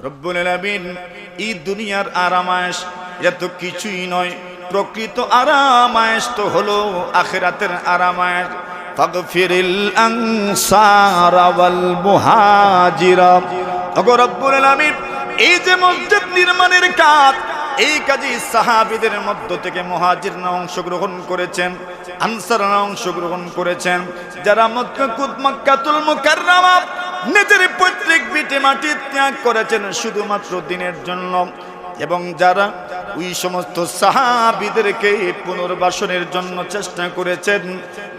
রব্বুল আলামিন এই দুনিয়ার আরামায়েশ এটা তো কিছুই নয়, প্রকৃত আরামায়েশ তো হলো আখিরাতের আরামায়েশ। ফাগফিরিল আনসার ওয়াল মুহাজিরা। ওগো রব্বুল আলামিন, এই যে মসজিদ নির্মাণের কাজ, এই কাজে সাহাবীদের মধ্য থেকে মুহাজিররা অংশগ্রহণ করেছেন, আনসাররা অংশগ্রহণ করেছেন। যারা মক্কাতুল মুকাররমা নিজের পৈতৃক ভিটে মাটি ত্যাগ করেছেন শুধুমাত্র দিনের জন্য, এবং যারা ওই সমস্ত সাহাবীদেরকে পুনর্বাসনের জন্য চেষ্টা করেছেন,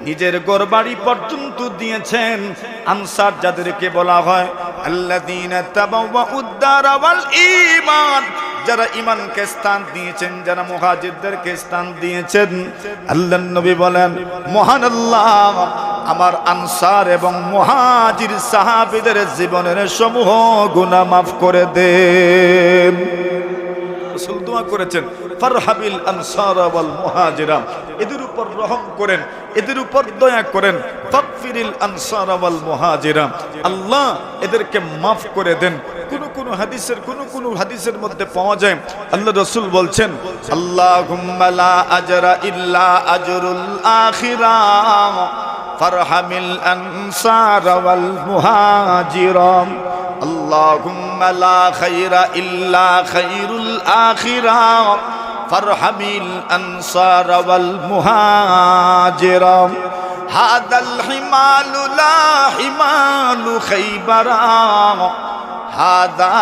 নিজের ঘরবাড়ি পর্যন্ত দিয়েছেন। আনসার যাদেরকে বলা হয় আল্লাযীনা তাবাওয়াউদ দারা ওয়াল ঈমান, যারা ঈমানকে স্থান দিয়েছেন, যারা মুহাজিরদেরকে স্থান দিয়েছেন। আল্লাহর নবী বলেন, মহান আল্লাহ আমার আনসার এবং মুহাজির সাহাবীদের জীবনের সমূহ গুনাহ মাফ করে দেন। রাসূল দোয়া করেছেন, ফারহাবিল আনসার ওয়াল মুহাজিরা, এদের উপর রহম করেন, এদের উপর দয়া করেন। ফাগফিরিল আনসার ওয়াল মুহাজিরা, আল্লাহ এদেরকে মাফ করে দেন। কোন হাদিসের মধ্যে পাওয়া যায় আল্লাহ রাসূল বলছেন, আল্লাহুম্মা লা আজরা ইল্লা আজরুল আখিরাহ ফারহামিল আনসার ওয়াল মুহাজিরা। আল্লাহুম্মা লা খায়রা ইল্লা খায়রুল আখিরাহ ফারহামিল আনসার ওয়াল মুহাজিরা। হাদাল হিমালু লা হিমালু খায়বারা হাদা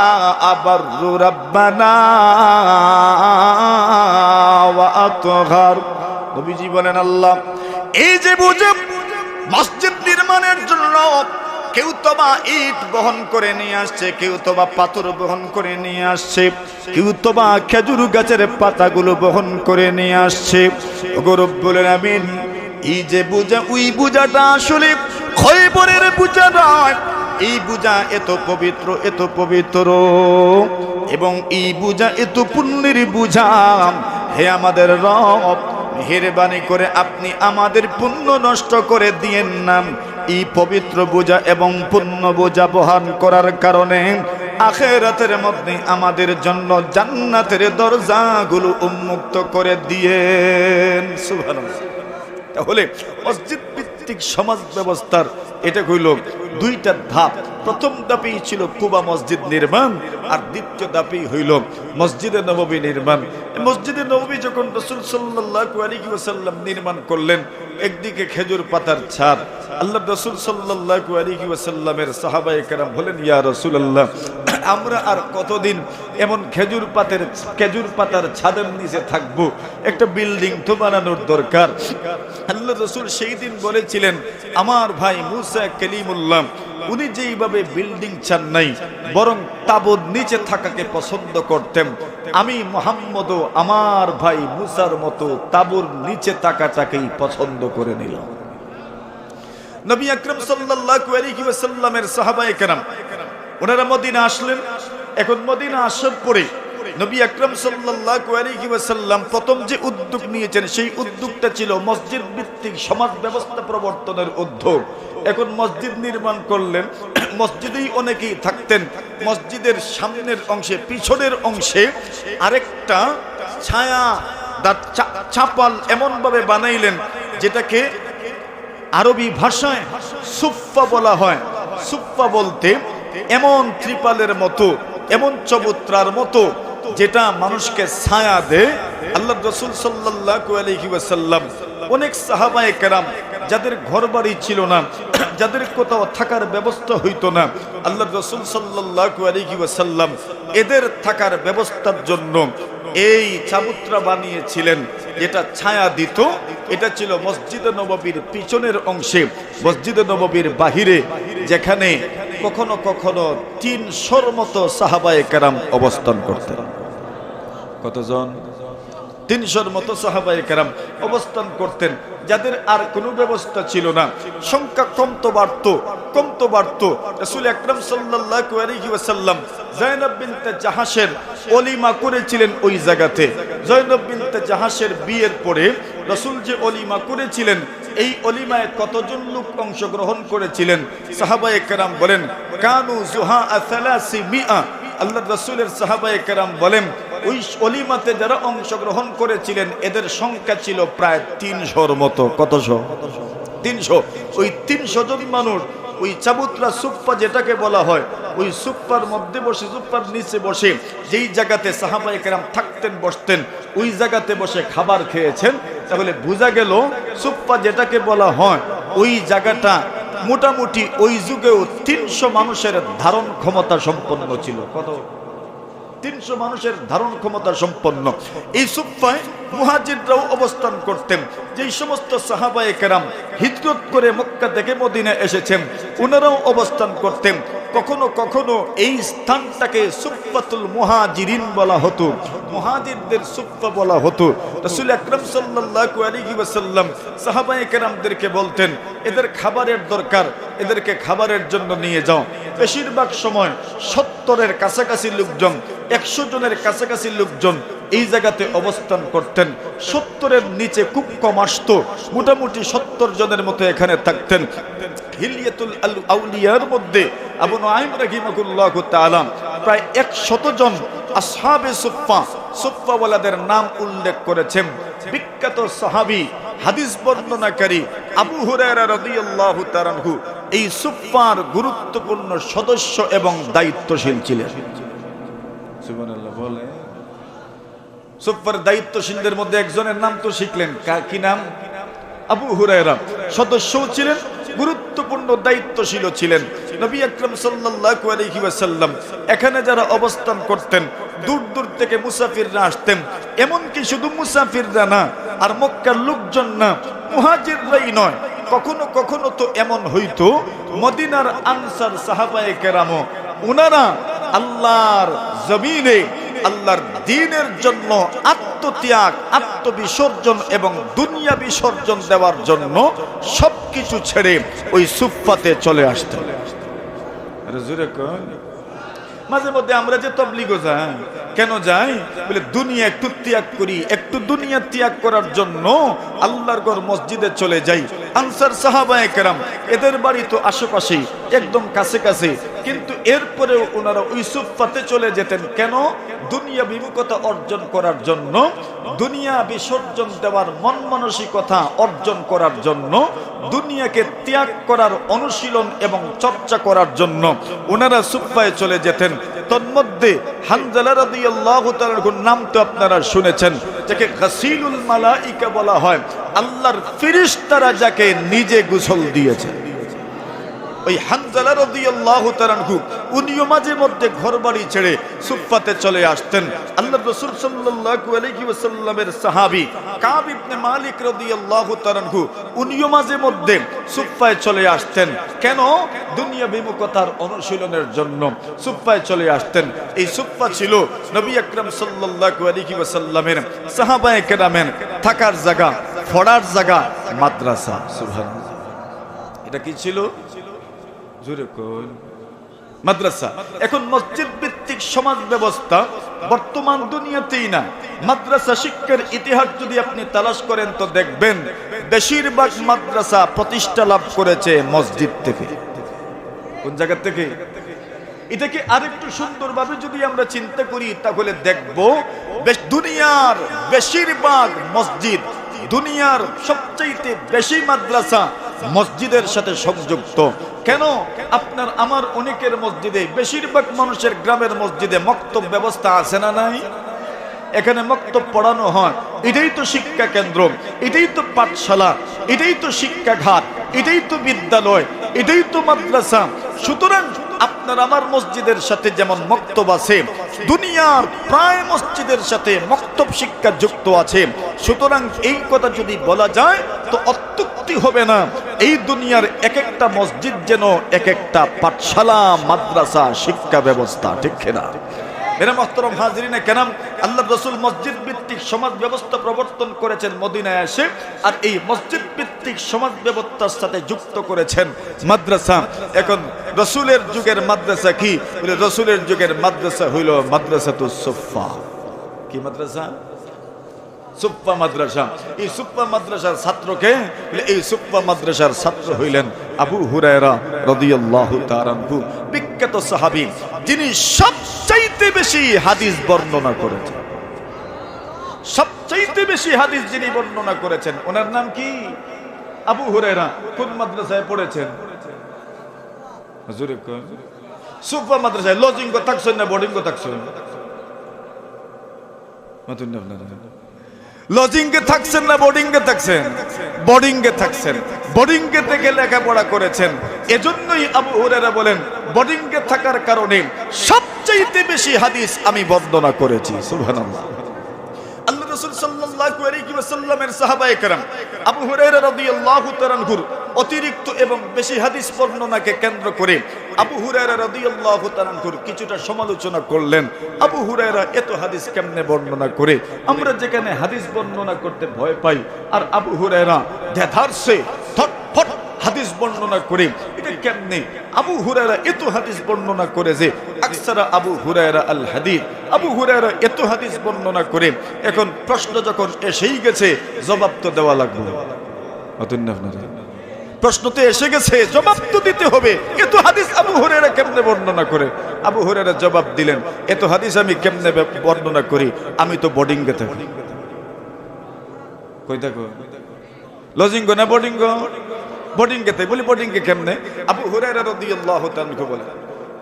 আবারু রাব্বানা ওয়া আতহার। নবীজি বলেন, আল্লাহ এই যে বুঝে মসজিদ নির্মাণের জন্য কেউ তো বা ইট বহন করে নিয়ে আসছে, কেউ তো বা পাথর বহন করে নিয়ে আসছে, কেউ তো বা খেজুর গাছের পাতাগুলো বহন করে নিয়ে আসছে। ওগো রব্বুল আলামিন, এই যে বুঝা, ওই বুঝাটা আসলে খয়বরের বুঝা নয়। এই বুঝা এত পবিত্র, এত পবিত্র, এবং এই বুঝা এত পুণ্যের বুঝা। হে আমাদের রব, মেহেরবানি করে আপনি আমাদের পুণ্য নষ্ট করে দিয়েন না। এই পবিত্র বোঝা এবং পুণ্য বোঝা বহন করার কারণে আখিরাতের মধ্যে আমাদের জন্য জান্নাতের দরজাগুলো উন্মুক্ত করে দিয়েন। সুবহানাল্লাহ। তাহলে মসজিদ ভিত্তিক সমাজ ব্যবস্থার এটা হইল দুইটা ধাপ। প্রথম ধাপেই ছিল কুবা মসজিদ নির্মাণ, আর দ্বিতীয় ধাপেই হইল মসজিদে নববী নির্মাণ। মসজিদে নববী যখন রাসূল সাল্লাল্লাহু আলাইহি ওয়াসাল্লাম নির্মাণ করলেন, একদিকে খেজুর পাতার ছাদ। আল্লাহ রাসূল সাল্লাল্লাহু আলাইহি ওয়াসাল্লামের সাহাবায়ে কেরাম বলেন, ইয়া রাসূলুল্লাহ, আমরা আর কতদিন এমন খেজুর পাতার ছাদের নিচে থাকবো? একটা বিল্ডিং তো বানানোর দরকার। আল্লাহ রাসূল সেই দিন বলেছিলেন, আমার ভাই মুসা কালিমুল্লাহ উনি যেইভাবে বিল্ডিং চান নাই, বরং তাঁবুর নিচে থাকাকে পছন্দ করতেন, আমি মুহাম্মদও আমার ভাই মুসার মতো তাঁবুর নিচে থাকাটাকেই পছন্দ করে নিলাম। নবী আকরাম সাল্লাল্লাহু আলাইহি ওয়াসাল্লামের সাহাবায়ে কেরাম ওনারা মদিনা আসলেন। এখন মদিনা আসার পরে নবী আকরাম সাল্লাল্লাহু আলাইহি ওয়াসাল্লাম প্রথম যে উদ্যোগ নিয়েছেন, সেই উদ্যোগটা ছিল মসজিদ ভিত্তিক সমাজ ব্যবস্থা প্রবর্তনের উদ্যোগ। এখন মসজিদ নির্মাণ করলেন, মসজিদেই অনেকেই থাকতেন। মসজিদের সামনের অংশে, পিছনের অংশে আরেকটা ছায়া চাপাল এমনভাবে বানাইলেন, যেটাকে আরবি ভাষায় সুফফা বলা হয়। সুফফা বলতে এমন ত্রিপালের মতো, এমন চবুতরার মতো, যেটা মানুষকে ছায়া দেয়। আল্লাহ রাসূল সাল্লাল্লাহু আলাইহি ওয়াসাল্লাম অনেক সাহাবায়ে কেরাম যাদের ঘরবাড়ি ছিল না, যাদের কোথাও থাকার ব্যবস্থা হইতো না, আল্লাহ রাসূল সাল্লাল্লাহু আলাইহি ওয়াসাল্লাম এদের থাকার ব্যবস্থার জন্য এই চাবুত্রা বানিয়েছিলেন, যেটা ছায়া দিত। এটা ছিল মসজিদে নববীর পিছনের অংশে, মসজিদে নববীর বাহিরে, যেখানে কখনো কখনো ৩০০ মতো সাহাবায়ে কেরাম অবস্থান করতেন। কতজন? ৩০০ মতো সাহাবায়ে কেরাম অবস্থান করতেন, যাদের আর কোনো ব্যবস্থা ছিল না। সংখ্যা কমতো বাড়তো। রাসূল আকরাম সাল্লাল্লাহু আলাইহি ওয়াসাল্লাম যায়েনব বিনতে জাহাশের ওলিমা করেছিলেন ওই জায়গাতে। যায়েনব বিনতে জাহাশের বিয়ের পরে রাসূল যে ওলিমা করেছিলেন, এই ওলিমায় কতজন লোক অংশগ্রহণ করেছিলেন? সাহাবায়ে কেরাম বলেন, কানু জুহা ৩০০ আল্লাহর রাসূলের সাহাবায়ে কেরাম বলেন ওই ওলিমাতে যারা অংশগ্রহণ করেছিলেন এদের সংখ্যা ছিল প্রায় 300-র মতো। কতশো? 300। ওই 300 জন মানুষ ওই চাবুতরা সুপ্পা যেটাকে বলা হয়, ওই সুপ্পার মধ্যে বসে, সুপ্পার নিচে বসে যেই জায়গাতে সাহাবায়ে কেরাম থাকতেন বসতেন ওই জায়গাতে বসে খাবার খেয়েছেন। তাহলে বোঝা গেল সুপ্পা যেটাকে বলা হয় ওই জায়গাটা মোটামুটি ওই যুগেও 300 মানুষের ধারণ ক্ষমতা সম্পন্ন ছিল। কত? 300 মানুষের ধারণ ক্ষমতা সম্পন্ন। এই সুফায় মুহাজিররাও অবস্থান করতেন। যেই সমস্ত সাহাবায়ে কেরাম হিজরত করে মক্কা থেকে মদিনা এসেছেন ওনারাও অবস্থান করতেন। কখনো কখনো এই স্থানটাকে সুফাতুল মুহাজিরিন বলা হতো, মুহাজিরদের সুফা বলা হতো। রাসূল আকরাম সাল্লাল্লাহু আলাইহি ওয়াসাল্লাম সাহাবায়ে কেরামদেরকে বলতেন এদের খাবারের দরকার, এদেরকে খাবারের জন্য নিয়ে যাও। বেশিরভাগ সময় 70-এর কাছাকাছি লোকজন, 100 জনের কাছাকাছি লোকজন এই জায়গাতে অবস্থান করতেন। 70-এর নিচে খুব কম আসতো, মোটামুটি 70 জনের মতো এখানে থাকতেন। হিলিয়াতুল আউলিয়ার মধ্যে আবু নুআইম রাহিমাহুল্লাহু তাআলা প্রায় 100 জন আসহাবে সুফফা, সুফফাওয়ালাদের নাম উল্লেখ করেছেন। বিখ্যাত সাহাবী হাদিস বর্ণনাকারী আবু হুরায়রা রাদিয়াল্লাহু তাআলা আনহু এই সুফফার গুরুত্বপূর্ণ সদস্য এবং দায়িত্বশীল ছিলেন। সুবহানাল্লাহ বলে। সুফফার দায়িত্বশীলদের মধ্যে একজনের নাম তো শিখলেন, কি নাম? আবু হুরায়রা। সদস্যও ছিলেন, গুরুত্বপূর্ণ দায়িত্বশীল ছিলেন। নবী আকরাম সাল্লাল্লাহু আলাইহি ওয়াসাল্লাম এখানে যারা অবস্থান করতেন দূর দূর থেকে মুসাফিররা আসতেন। এমনকি শুধু মুসাফিররা না, আর মক্কার লোকজন না, মুহাজিররাই নয়, কখনো কখনো তো এমন হইতো মদিনার আনসার সাহাবায়ে কেরামও ওনারা আল্লাহর জমিনে আল্লাহর দ্বীনের জন্য আত্মত্যাগ, আত্মবিসর্জন এবং দুনিয়া বিসর্জন দেওয়ার জন্য সবকিছু ছেড়ে ওই সুফফাতে চলে আসতেন। মাঝে মধ্যে আমরা যে তাবলীগে যাই, কেন যাই? বলে দুনিয়া একটু ত্যাগ করি, একটু দুনিয়া ত্যাগ করার জন্য আল্লাহর ঘর মসজিদে চলে যাই। আনসার সাহাবায়ে কেরাম এদের বাড়ি তো আশেপাশেই, একদম কাছে কাছে, কিন্তু এরপরেও ওনারা ওই সুফফাতে চলে যেতেন। কেন? দুনিয়া বিমুখতা অর্জন করার জন্য, দুনিয়া বিসর্জন দেওয়ার মন মানসিকতা অর্জন করার জন্য, দুনিয়াকে ত্যাগ করার অনুশীলন এবং চর্চা করার জন্য ওনারা সুফফায় চলে যেতেন। তন্মধ্যে হানজালা রাদিয়াল্লাহু তাআলার নাম তো আপনারা শুনেছেন, যাকে গাসিলুল মালাইকা বলা হয়। আল্লাহর ফেরেশতারা যাকে নিজে গোসল দিয়েছেন, ওই হানজালা রাদিয়াল্লাহু তাআলা উনিও মাঝে মধ্যে ঘরবাড়ি ছেড়ে সুফফাতে চলে আসতেন। আল্লাহর রাসূল সাল্লাল্লাহু আলাইহি ওয়াসাল্লামের সাহাবী কাব ইবনে মালিক রাদিয়াল্লাহু তাআলা উনিও মাঝে মধ্যে সুফফায় চলে আসতেন। কেন? দুনিয়া বিমুখতার অনুশীলনের জন্য সুফফায় চলে আসতেন। এই সুফফা ছিল নবী আকরাম সাল্লাল্লাহু আলাইহি ওয়াসাল্লামের সাহাবায়ে কেরামের থাকার জায়গা, পড়ার জায়গা, মাদ্রাসা। সুবহানাল্লাহ। এটা কি ছিল? জোরে কই। মাদ্রাসা। এখন মসজিদ ভিত্তিক সমাজ ব্যবস্থা বর্তমান দুনিয়াতেই না, মাদ্রাসা শিক্ষার ইতিহাস যদি আপনি তালাশ করেন তো দেখবেন বেশিরভাগ মাদ্রাসা প্রতিষ্ঠা লাভ করেছে মসজিদ থেকে। কোন জায়গা থেকে? এটাকে আরেকটু সুন্দরভাবে যদি আমরা চিন্তা করি তাহলে দেখব দুনিয়ার বেশিরভাগ মসজিদ, দুনিয়ার সবচাইতে বেশি মাদ্রাসা মসজিদের সাথে সংযুক্ত। কেন? আপনার আমার অনেকের মসজিদে, বেশিরভাগ মানুষের গ্রামের মসজিদে মক্তব ব্যবস্থা আছে না নাই? এখানে মক্তব পড়ানো হয়। এটাই তো শিক্ষা কেন্দ্র, এটাই তো পাঠশালা, এটাই তো শিক্ষাঘাট, এটাই তো বিদ্যালয়, এটাই তো মাদ্রাসা। সুতরাং আপনার আমার মসজিদের সাথে যেমন মক্তব আছে, দুনিয়ার প্রায় মসজিদের সাথে মক্তব শিক্ষা যুক্ত আছে। সুতরাং এই কথা যদি বলা যায় তো অত্যুক্তি হবে না, এই দুনিয়ার এক একটা মসজিদ যেন এক একটা পাঠশালা, মাদ্রাসা, শিক্ষা ব্যবস্থা। ঠিক কিনা? মেরা মুহতারাম হাজিরিনে কেরাম, আল্লাহর রাসূল মসজিদ ভিত্তিক সমাজ ব্যবস্থা প্রবর্তন করেছেন মদিনায় এসে, আর এই মসজিদ ভিত্তিক সমাজ ব্যবস্থার সাথে যুক্ত করেছেন মাদ্রাসা। এখন রাসূলের যুগের মাদ্রাসা কি? বলে রাসূলের যুগের মাদ্রাসা হইল মাদ্রাসাতুস সুফফা। কি মাদ্রাসা? সুফফা মাদ্রাসা। এই সুফফা মাদ্রাসার ছাত্রকে, এই সুফফা মাদ্রাসার ছাত্র হইলেন আবু হুরায়রা রাদিয়াল্লাহু তাআলা আনহু, বিখ্যাত সাহাবী, যিনি সবচেয়ে সবচাইতে বেশি হাদিস বর্ণনা করেছেন, সবচাইতে বেশি হাদিস যিনি বর্ণনা করেছেন ওনার নাম কি? আবু হুরায়রা। কোন মাদ্রাসায় পড়েছেন? হুজুরে কোন সুফা মাদ্রাসায়। লজিং থাকছেন না বোর্ডিং থাকছেন? লজিং এ থাকছেন না বোর্ডিং এ থাকছেন? বোর্ডিং এ থাকছেন। বোর্ডিং এ থেকে লেখাপড়া করেছেন, এজন্যই আবু হুরায়রা বলেন বোর্ডিং এ থাকার কারণে সবচাইতে বেশি হাদিস আমি বর্ণনা করেছি। সুবহানাল্লাহ। আল্লাহ রাসূল সাল্লাল্লাহু আলাইহি ওয়াসাল্লামের সাহাবায়ে কেরাম আবু হুরায়রা রাদিয়াল্লাহু তাআলা আনহুর অতিরিক্ত এবং বেশি হাদিস বর্ণনাকে কেন্দ্র করে আবু হুরায়রা রাদিয়াল্লাহু তাআলা আনহুর কিছুটা সমালোচনা করলেন। আবু হুরায়রা এত হাদিস কেমনে বর্ণনা করে? আমরা যেখানে হাদিস বর্ণনা করতে ভয় পাই, আর আবু হুরায়রা দেধারসে ফটফট হাদিস বর্ণনা করে, এটা কেমনে? আবু হুরায়রা এত হাদিস বর্ণনা করে যে আকসারা আবু হুরায়রা আল হাদিস, আবু হুরায়রা এত হাদিস বর্ণনা করে। এখন প্রশ্ন যখন এসেই গেছে, জবাব তো দেওয়া লাগবে। প্রশ্ন তো এসে গেছে, জবাব তো দিতে হবে। এত হাদিস আবু হুরায়রা কেমনে বর্ণনা করে? আবু হুরায়রা জবাব দিলেন, এত হাদিস আমি কেমনে বর্ণনা করি? আমি তো বোর্ডিং এ থাকি। কই থাকো? লজিং না বোর্ডিং? বোর্ডিং এ থাকি। বলি বোর্ডিং এ কেমনে? আবু হুরায়রা রাদিয়াল্লাহু তাআলা আনহু বলেন,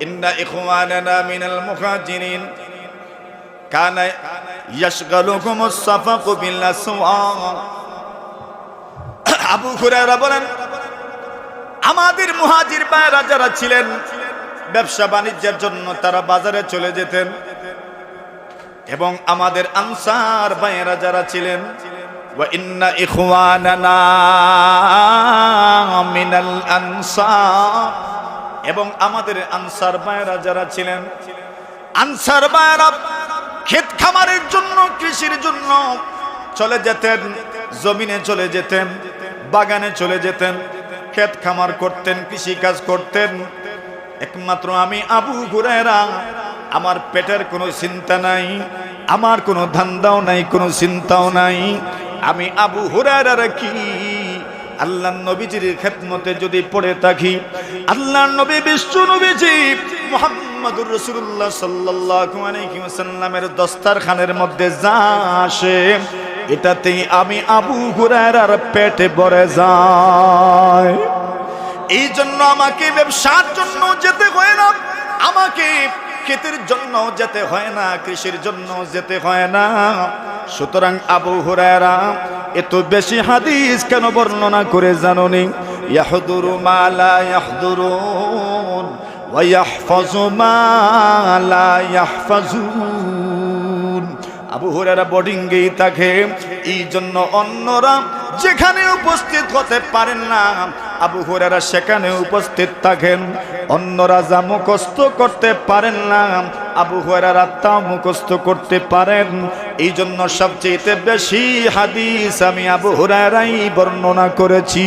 ইন্না ইখওয়ানানা মিনাল মুহাজিরিন কানা ইয়াশগালুহুমুস সাফাকু বিল আসওয়াক। আবু হুরায়রা বলেন, আমাদের মুহাজির ভাইরা যারা ছিলেন, ব্যবসা বাণিজ্যের জন্য তারা বাজারে চলে যেতেন, এবং আমাদের আনসার ভাইরা যারা ছিলেন, ওয়া ইন্না ইখওয়ানানা মিনাল আনসার, এবং আমাদের আনসার ভাইরা যারা ছিলেন, আনসার ভাইরা ক্ষেত খামারের জন্য, কৃষির জন্য চলে যেতেন, জমিনে চলে যেতেন, বাগানে চলে যেতেন, ক্ষেত খামার করতেন, কৃষি কাজ করতেন। একমাত্র আমি আবু হুরায়রা, আমার পেটের কোনো চিন্তা নাই, আমার কোনো ধান্দাও নাই, কোনো চিন্তাও নাই। আমি আবু হুরায়রা কি আল্লাহর নবীজির খেদমতে যদি পড়ে থাকি, আল্লাহর নবী বিশ্ব নবীজি মুহাম্মদুর রাসূলুল্লাহ সাল্লাল্লাহু আলাইহি ওয়াসাল্লামের দস্তারখানের মধ্যে যা আসে, এটাতেই আমি আবু হুরায়রার পেটে ভরে যায়। এই জন্য আমাকে ব্যবসার জন্য যেতে হয় না, আমাকে ক্ষেতের জন্য যেতে হয় না, কৃষির জন্য যেতে হয় না। সুতরাং আবু হুরায়রা এত বেশি হাদিস কেন বর্ণনা করে জানোনি? ইয়াহদুরু মা লা ইয়াহদুরুন ওয়া ইয়াহফাজু মা লা ইয়াহফাজুন। আবু হুরায়রা বোর্ডিংয়েই থাকে, এই জন্য অন্যরা যেখানে উপস্থিত হতে পারেন না, আবু হুরায়রা সেখানে উপস্থিত থাকেন। অন্যরা যা মুখস্থ করতে পারেন না, আবু হুরায়রা তা মুখস্থ করতে পারেন। এই জন্য সবচেয়ে বেশি হাদিস আমি আবু হুরায়রাই বর্ণনা করেছি।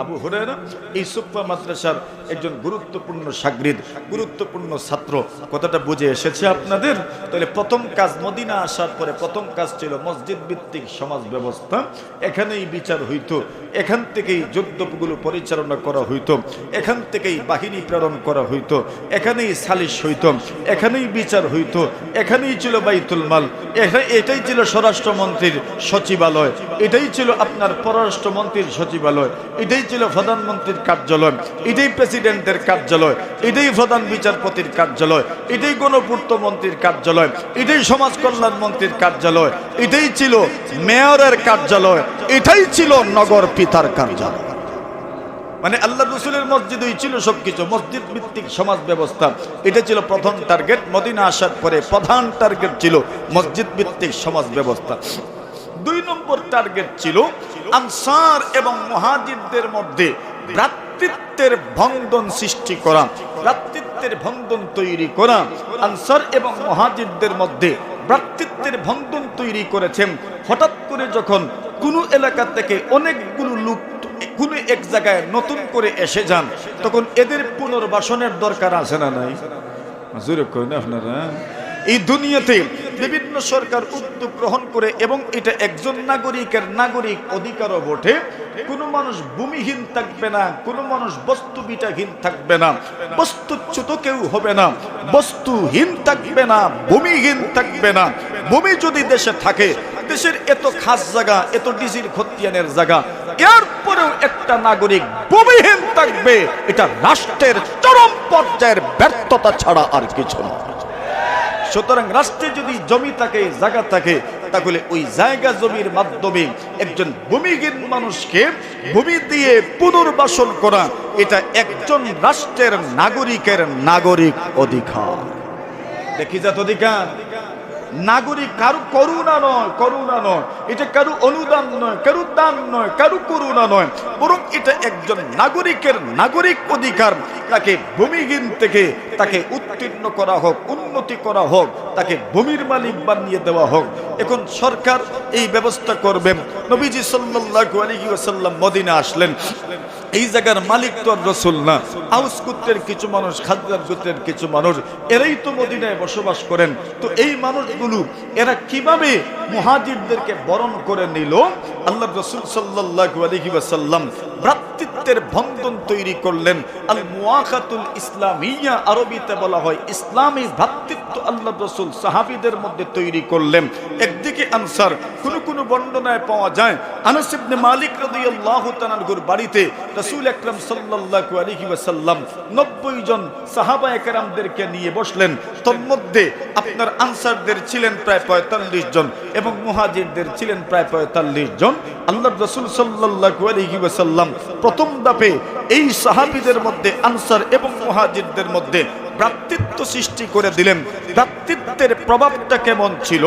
আবু হুরায়রা এই সুফা মাদ্রাসার একজন গুরুত্বপূর্ণ শাগরিদ, গুরুত্বপূর্ণ ছাত্র। কথাটা বুঝে এসেছে আপনাদের? তাহলে প্রথম কাজ, মদিনা আসার পরে প্রথম কাজ ছিল মসজিদ ভিত্তিক সমাজ ব্যবস্থা। এখানেই বিচার হইতো, এখান থেকেই যুদ্ধগুলো পরিচালনা করা হইতো, এখান থেকেই বাহিনী প্রেরণ করা হইতো, এখানেই সালিশ হইতো, এখানেই বিচার হইতো, এখানেই ছিল বাইতুল মাল, এটাই ছিল স্বরাষ্ট্রমন্ত্রীর সচিবালয়, এটাই ছিল আপনার পররাষ্ট্রমন্ত্রীর সচিবালয়, এটাই ছিল প্রধানমন্ত্রীর কার্যালয়, এটাই প্রেসিডেন্টের কার্যালয়, এটাই প্রধান বিচারপতির কার্যালয়, এটাই গণপূর্ত মন্ত্রীর কার্যালয়, এটাই সমাজ কল্যাণ মন্ত্রীর কার্যালয়, এটাই ছিল মেয়রের কার্যালয়, এটাই ছিল নগর পিতার কার্যালয়। মানে আল্লাহ রসুলের মসজিদই ছিল সবকিছু। মসজিদ ভিত্তিক সমাজ ব্যবস্থা, এটা ছিল প্রথম টার্গেট। মদিনা আসার পরে প্রধান টার্গেট ছিল মসজিদ ভিত্তিক সমাজ ব্যবস্থা। 2 নম্বর টার্গেট ছিল আনসার এবং মুহাজিরদের মধ্যে ভ্রাতৃত্বের বন্ধন সৃষ্টি করা, ভ্রাতৃত্বের বন্ধন তৈরি করা। আনসার এবং মুহাজিরদের মধ্যে ভ্রাতৃত্বের বন্ধন তৈরি করেছেন। হঠাৎ করে যখন কোনো এলাকা থেকে অনেকগুলো লোক কোনো এক জায়গায় নতুন করে এসে যান, তখন এদের পুনর্বাসনের দরকার আছে না নাই? জোরে কই না আপনারা? এই দুনিয়াতে বিভিন্ন সরকার উদ্যোগ গ্রহণ করে এবং এটা একজন নাগরিকের নাগরিক অধিকারও বটে। কোনো মানুষ ভূমিহীন থাকবে না, কোনো মানুষ বস্তুবিটাহীন থাকবে না, বস্তুচ্যুত কেউ হবে না, বস্তুহীন থাকবে না, ভূমিহীন থাকবে না। ভূমি যদি দেশে থাকে, দেশের এত খাস জায়গা, এত ডিজির খতিয়ানের জায়গা, এরপরেও একটা নাগরিক ভূমিহীন থাকবে, এটা রাষ্ট্রের চরম পর্যায়ের ব্যর্থতা ছাড়া আর কিছু না। সুতরাং রাষ্ট্রে যদি জমি থাকে, জায়গা থাকে, তাহলে ওই জায়গা জমির মাধ্যমে একজন ভূমিহীন মানুষকে ভূমি দিয়ে পুনর্বাসন করা, এটা একজন রাষ্ট্রের নাগরিকের নাগরিক অধিকার। দেখি যাত অধিকার, নাগরিক কারু করুণা নয়, করুণা নয়, এটা কারু অনুদান নয়, কারু দান নয়, কারু করুণা নয়, বরং এটা একজন নাগরিকের নাগরিক অধিকার। তাকে ভূমিহীন থেকে তাকে উত্তীর্ণ করা হোক, উন্নতি করা হোক, তাকে ভূমির মালিক বানিয়ে দেওয়া হোক। এখন সরকার এই ব্যবস্থা করবেন। নবীজি সাল্লাল্লাহু আলাইহি ওয়াসাল্লাম মদিনা আসলেন, এই জায়গার মালিক তো আর রাসূল না, আউস গোত্রের কিছু মানুষ, খাজরাজ গোত্রের কিছু মানুষ, এরাই তো মদিনায় বসবাস করেন। তো এই মানুষগুলো এরা কিভাবে মুহাজিরদেরকে বরণ করে নিল? আল্লাহর রাসূল সাল্লাল্লাহু আলাইহি ওয়াসাল্লাম ভ্রাতৃত্বের বন্ধন তৈরি করলেন। আল মুআখাতুল ইসলামিয়া, আরবিতে বলা হয় ইসলামী ভ্রাতৃত্ব, আল্লাহর রাসূল সাহাবীদের মধ্যে তৈরি করলেন। একদিকে আনসার, কোন বর্ণনায় পাওয়া যায় আনাস ইবনে মালিক রাদিয়াল্লাহু তাআলা আনহুর বাড়িতে রাসূল আকরাম সাল্লাল্লাহু আলাইহি ওয়াসাল্লাম 90 জন সাহাবায়ে কেরামদেরকে নিয়ে বসলেন। তন্মধ্যে আপনার আনসারদের ছিলেন প্রায় 45 জন এবং মুহাজিরদের ছিলেন প্রায় 45 জন। আল্লাহর রাসূল সাল্লাল্লাহু আলাইহি ওয়াসাল্লাম প্রথম ধাপে এই সাহাবীদের মধ্যে, আনসার এবং মুহাজিরদের মধ্যে ভ্রাতৃত্ব সৃষ্টি করে দিলেন। ভ্রাতৃত্বের প্রভাবটা কেমন ছিল?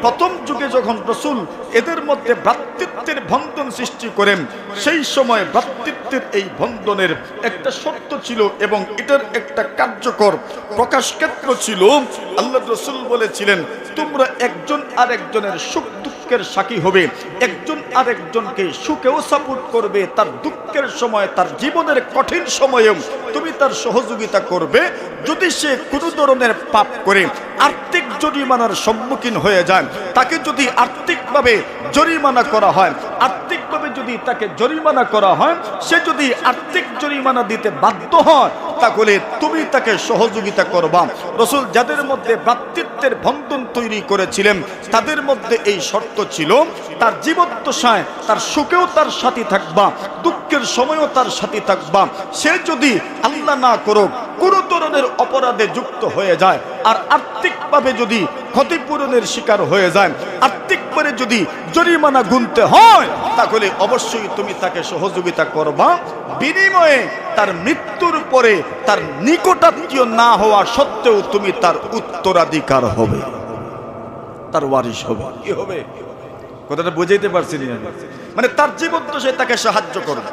প্রথম যুগে যখন রাসূল এদের মধ্যে ভ্রাতৃত্বের বন্ধন সৃষ্টি করেন, সেই সময় ভ্রাতৃত্বের এই বন্ধনের একটা শর্ত ছিল এবং এটার একটা কার্যকর প্রকাশ ক্ষেত্র ছিল। আল্লাহ রাসূল বলেছিলেন, তোমরা একজন আরেকজনের সুখ দুঃখের সাক্ষী হবে, একজন আরেকজনকে সুখেও সাপোর্ট করবে, তার দুঃখের সময়, তার জীবনের কঠিন সময়েও তুমি তার সহযোগিতা করবে। যদি সে কোনো ধরনের পাপ করে আর্থিক জরিমানার সম্মুখীন হয়ে যায়, তাকে যদি আর্থিকভাবে জরিমানা করা হয়, আর্থিকভাবে যদি তাকে জরিমানা করা হয়, সে যদি আর্থিক জরিমানা দিতে বাধ্য হয়, তাহলে তুমি তাকে সহযোগিতা করবা। রাসূল যাদের মধ্যে ভ্রাতৃত্বের বন্ধন তৈরি করেছিলেন, তাদের মধ্যে এই শর্ত ছিল, তার জীবদ্দশায় তার সুখেও তার সাথী থাকবা, দুঃখের সময়ও তার সাথী থাকবা। সে যদি আল্লাহ না করুক কোনো ধরনের অপরাধে যুক্ত হয়ে যায় আর আর্থিকভাবে যদি ক্ষতিপূরণের শিকার হয়ে যায়, আর্থিকভাবে যদি জরিমানা গুনতে হয়, তাহলে অবশ্যই তুমি তাকে সহযোগিতা করবা। বিনিময়ে তার মৃত্যুর পরে তার নিকটাত্মীয় না হওয়া সত্ত্বেও তুমি তার উত্তরাধিকার হবে, তার ওয়ারিশ হবে। কি হবে? কথাটা বুঝাইতে পারছি না? মানে তার জীবদ্দশায় তাকে সাহায্য করবে।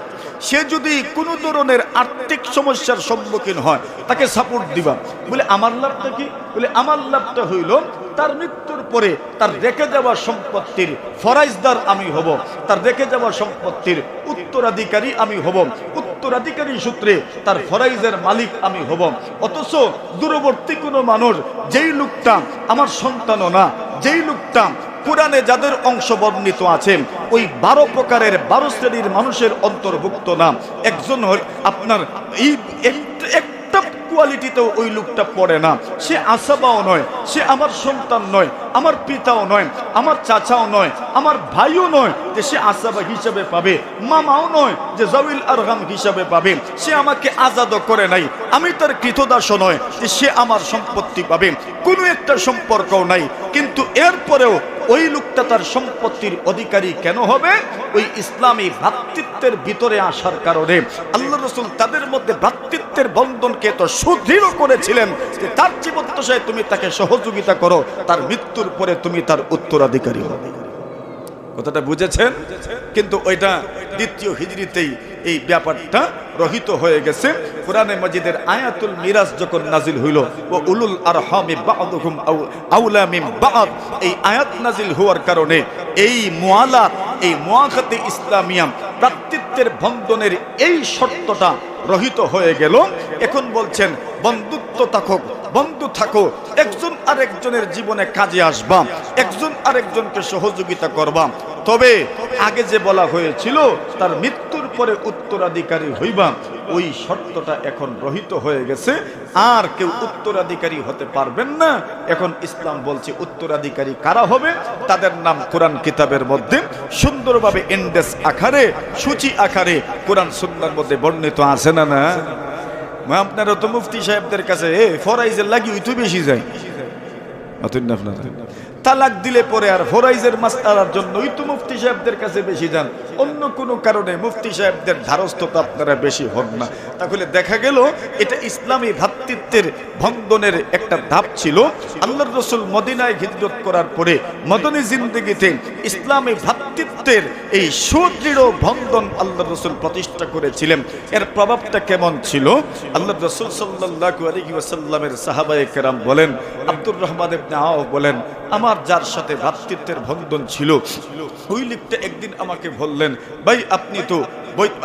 সে যদি কোনো ধরনের আর্থিক সমস্যার সম্মুখীন হয়, তাকে সাপোর্ট দিবা। বলে আমার লাভটা কি? বলে আমার লাভটা হইল তার মৃত্যুর পরে তার রেখে যাওয়া সম্পত্তির ফরাইজদার আমি হব, তার রেখে যাওয়া সম্পত্তির উত্তরাধিকারী আমি হব, উত্তরাধিকারী সূত্রে তার ফরাইজের মালিক আমি হব। অথচ দূরবর্তী কোনো মানুষ, যেই লোকটা আমার সন্তানও না, যেই লোকটা কোরআনে যাদের অংশ বর্ণিত আছে ওই 12 প্রকারের 12 শ্রেণীর মানুষের অন্তর্ভুক্ত না, একজন আপনার এই একটা কোয়ালিটিতেও ওই লোকটা পড়ে না। সে আসাবাও নয়, সে আমার সন্তান নয়, আমার পিতাও নয়, আমার চাচাও নয়, আমার ভাইও নয় যে সে আসাবা হিসাবে পাবে, মামাও নয় যে জাউল আরহাম হিসাবে পাবে। সে আমাকে আজাদ করে নাই, আমি তার কৃতদাসও নয় যে সে আমার সম্পত্তি পাবে, কোনো একটা সম্পর্কও নাই। কিন্তু এরপরেও ওই লোকটা তার সম্পত্তির অধিকারী কেন হবে? ওই ইসলামী ভ্রাতৃত্বের ভিতরে আসার কারণে। আল্লাহ রাসূল তাদের মধ্যে ভ্রাতৃত্বের বন্ধনকে তো সুদৃঢ় করেছিলেন যে তার জীবদ্দশায় তুমি তাকে সহযোগিতা করো, তার মৃত্যুর পরে তুমি তার উত্তরাধিকারী হবে। কথাটা বুঝেছেন? কিন্তু ওইটা দ্বিতীয় হিজরিতেই এই ব্যাপারটা রহিত হয়ে গেছে। কোরআনে মাজিদের আয়াতুল মিরাজ যখন নাজিল হইল, ও উলুল আরহামি বা'দুহুম আউলা মিন বা'দ, এই আয়াত নাজিল হওয়ার কারণে এই মুআলাত, এই মুআখাতে ইসলামিয়া, ভ্রাতৃত্বের বন্ধনের এই শর্তটা রহিত হয়ে গেল। এখন বলছেন বন্ধুত্ব থাকুক, বন্ধু থাকো, একজন আরেকজনের জীবনে কাজে আসবা, একজন আরেকজনকে সহযোগিতা করবা। তবে আগে যে বলা হয়েছিল তার মৃত্যুর পরে উত্তরাধিকারী হইবা, ওই শর্তটা এখন রহিত হয়ে গেছে। আর কেউ উত্তরাধিকারী হতে পারবেন না। এখন ইসলাম বলছে উত্তরাধিকারী কারা হবে, তাদের নাম কোরআন কিতাবের মধ্যে সুন্দরভাবে ইন্ডেক্স আকারে, সূচি আকারে কোরআন সুন্নাহর মধ্যে বর্ণিত আছে না? না আপনারা তো মুফতি সাহেবদের কাছে ফরাইজের লাগি ওই তো বেশি যায়। তালাক দিলে পরে আর ফরাইজের মাসআলার জন্যই তো মুফতি সাহেবদের কাছে বেশি যান, অন্য কোনো কারণে মুফতি সাহেবদের ধারস্থতা আপনারা বেশি হন না। তাহলে দেখা গেল এটা ইসলামী ভ্রাতৃত্বের বন্ধনের একটা ধাপ ছিল। আল্লাহর রাসূল মদিনায় হিজরত করার পরে মদনী জিন্দেগিতে ইসলামী ভ্রাতৃত্বের এই সুদৃঢ় বন্ধন আল্লাহর রাসূল প্রতিষ্ঠা করেছিলেন। এর প্রভাবটা কেমন ছিল? আল্লাহর রাসূল সাল্লাল্লাহু আলাইহি ওয়াসাল্লামের সাহাবায়ে কেরাম বলেন, আব্দুর রহমান ইবনে আওফ বলেন, আমার যার সাথে ভ্রাতৃত্বের বন্ধন ছিল ওই লোকটা একদিন আমাকে বললেন, ভাই আপনি তো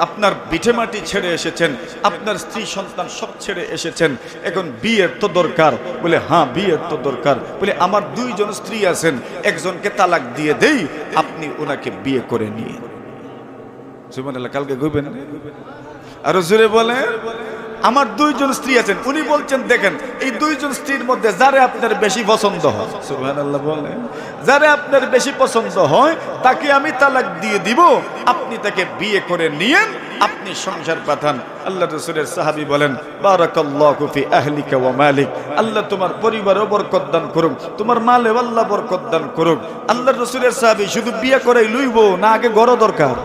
আপনার ভিটে মাটি ছেড়ে এসেছেন, আপনার স্ত্রী সন্তান সব ছেড়ে এসেছেন, এখন বিয়ের তো দরকার। বলে হ্যাঁ বিয়ের তো দরকার। বলে আমার দুইজন স্ত্রী আছেন, একজনকে তালাক দিয়ে দেই, আপনি ওনাকে বিয়ে করে নিয়ে। সুবহানাল্লাহ, কালকে কইবেন আরো জোরে বলে। আমার দুইজন স্ত্রী আছেন, উনি বলছেন দেখেন এই দুইজন স্ত্রীর মধ্যে যারে আপনার বেশি পছন্দ হয়, সুবহানাল্লাহ বলেন, যারে আপনার বেশি পছন্দ হয় তাকে আমি তালাক দিয়ে দিব, আপনি তাকে বিয়ে করে নিয়েন, আপনি সংসার পাঠান। আল্লাহ রাসূলের সাহাবী বলেন, বারাকাল্লাহু ফি আহলিকা ওয়া মালিক, আল্লাহ তোমার পরিবারেও বরকত দান করুক, তোমার মালেও আল্লাহ বরকত দান করুক। আল্লাহ রাসূলের সাহাবী শুধু বিয়ে করেই লইব না, আগে ঘর দরকার,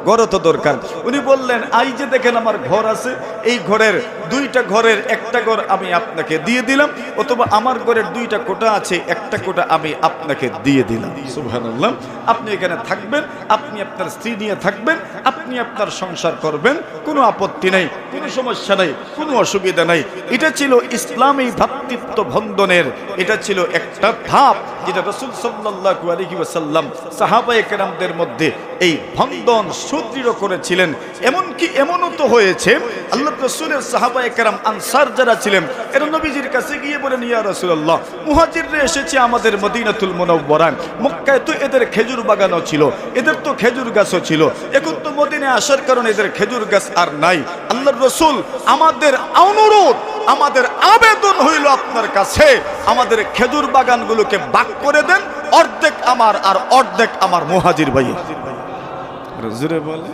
ঘর তো দরকার। উনি বললেন, এই যে দেখেন আমার ঘর আছে, এই ঘরের দুইটা ঘরের একটা ঘর আমি আপনাকে দিয়ে দিলাম, অথবা আমার ঘরের দুইটা কোঠা আছে, একটা কোঠা আমি আপনাকে দিয়ে দিলাম। সুবহানাল্লাহ, আপনি এখানে থাকবেন, আপনি আপনার স্ত্রী নিয়ে থাকবেন, আপনি আপনার সংসার করবেন, কোনো আপত্তি নেই, কোনো সমস্যা নেই, কোনো অসুবিধা নেই। এটা ছিল ইসলামী ভ্রাতৃত্ব বন্ধনের, এটা ছিল একটা ধাপ যেটা রাসূল সাল্লাল্লাহু আলাইহি ওয়াসাল্লাম সাহাবায়ে কেরামদের মধ্যে এই বন্ধন সুদৃঢ় করেছিলেন। এমনকি এমনও তো হয়েছে আল্লাহর রাসূলের সাহাবায়ে কেরাম আনসার যারা ছিলেন এরা নবীজির কাছে গিয়ে বলেন, ইয়া রাসূলুল্লাহ, মুহাজিররা এসেছে আমাদের মদিনাতুল মুনাওয়ারায়, মক্কায় তো এদের খেজুর বাগানও ছিল, এদের তো খেজুর গাছও ছিল, এখন তো মদিনায় আসার কারণে এদের খেজুর গাছ আর নাই। আল্লাহর রাসূল, আমাদের অনুরোধ, আমাদের আবেদন হইল আপনার কাছে, আমাদের খেজুর বাগানগুলোকে ভাগ করে দেন, অর্ধেক আমার আর অর্ধেক আমার মুহাজির ভাইয়ের। জোরে বলে।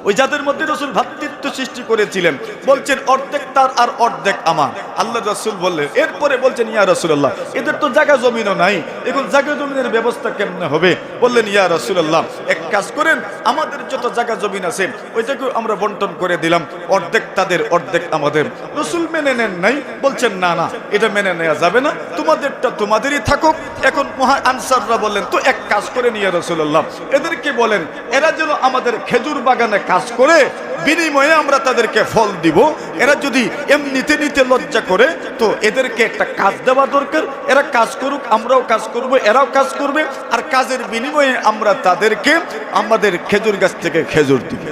ওই যাদের মধ্যে রাসূল ভ্রাতৃত্ব সৃষ্টি করেছিলেন বলছেন অর্ধেক তার আর অর্ধেক আমার। আল্লাহ রাসূল বললেন, এরপরে বলছেন, ইয়া রাসূলুল্লাহ, এদের তো জায়গা জমিনও নাই, এখন জায়গা জমিনের ব্যবস্থা কেমনে হবে? বললেন, ইয়া রাসূলুল্লাহ, এক কাজ করেন, আমাদের যত জায়গা জমিন আছে ওইটাকে আমরা বন্টন করে দিলাম, অর্ধেক তাদের অর্ধেক আমাদের। রাসূল মেনে নেন নাই, বলছেন না না, এটা মেনে নেওয়া যাবে না, তোমাদেরটা তোমাদেরই থাকুক। এখন আনসাররা বললেন, তো এক কাজ করেন ইয়া রাসূলুল্লাহ, এদেরকে বলেন এরা যেন আমাদের খেজুর বাগানে কাজ করে, বিনিময়ে আমরা তাদেরকে ফল দিব। এরা যদি এমনিতে নিতে লজ্জা করে তো এদেরকে একটা কাজ দেওয়া দরকার, এরা কাজ করুক, আমরাও কাজ করব, এরাও কাজ করবে, আর কাজের বিনিময়ে আমরা তাদেরকে আমাদের খেজুর গাছ থেকে খেজুর দিব।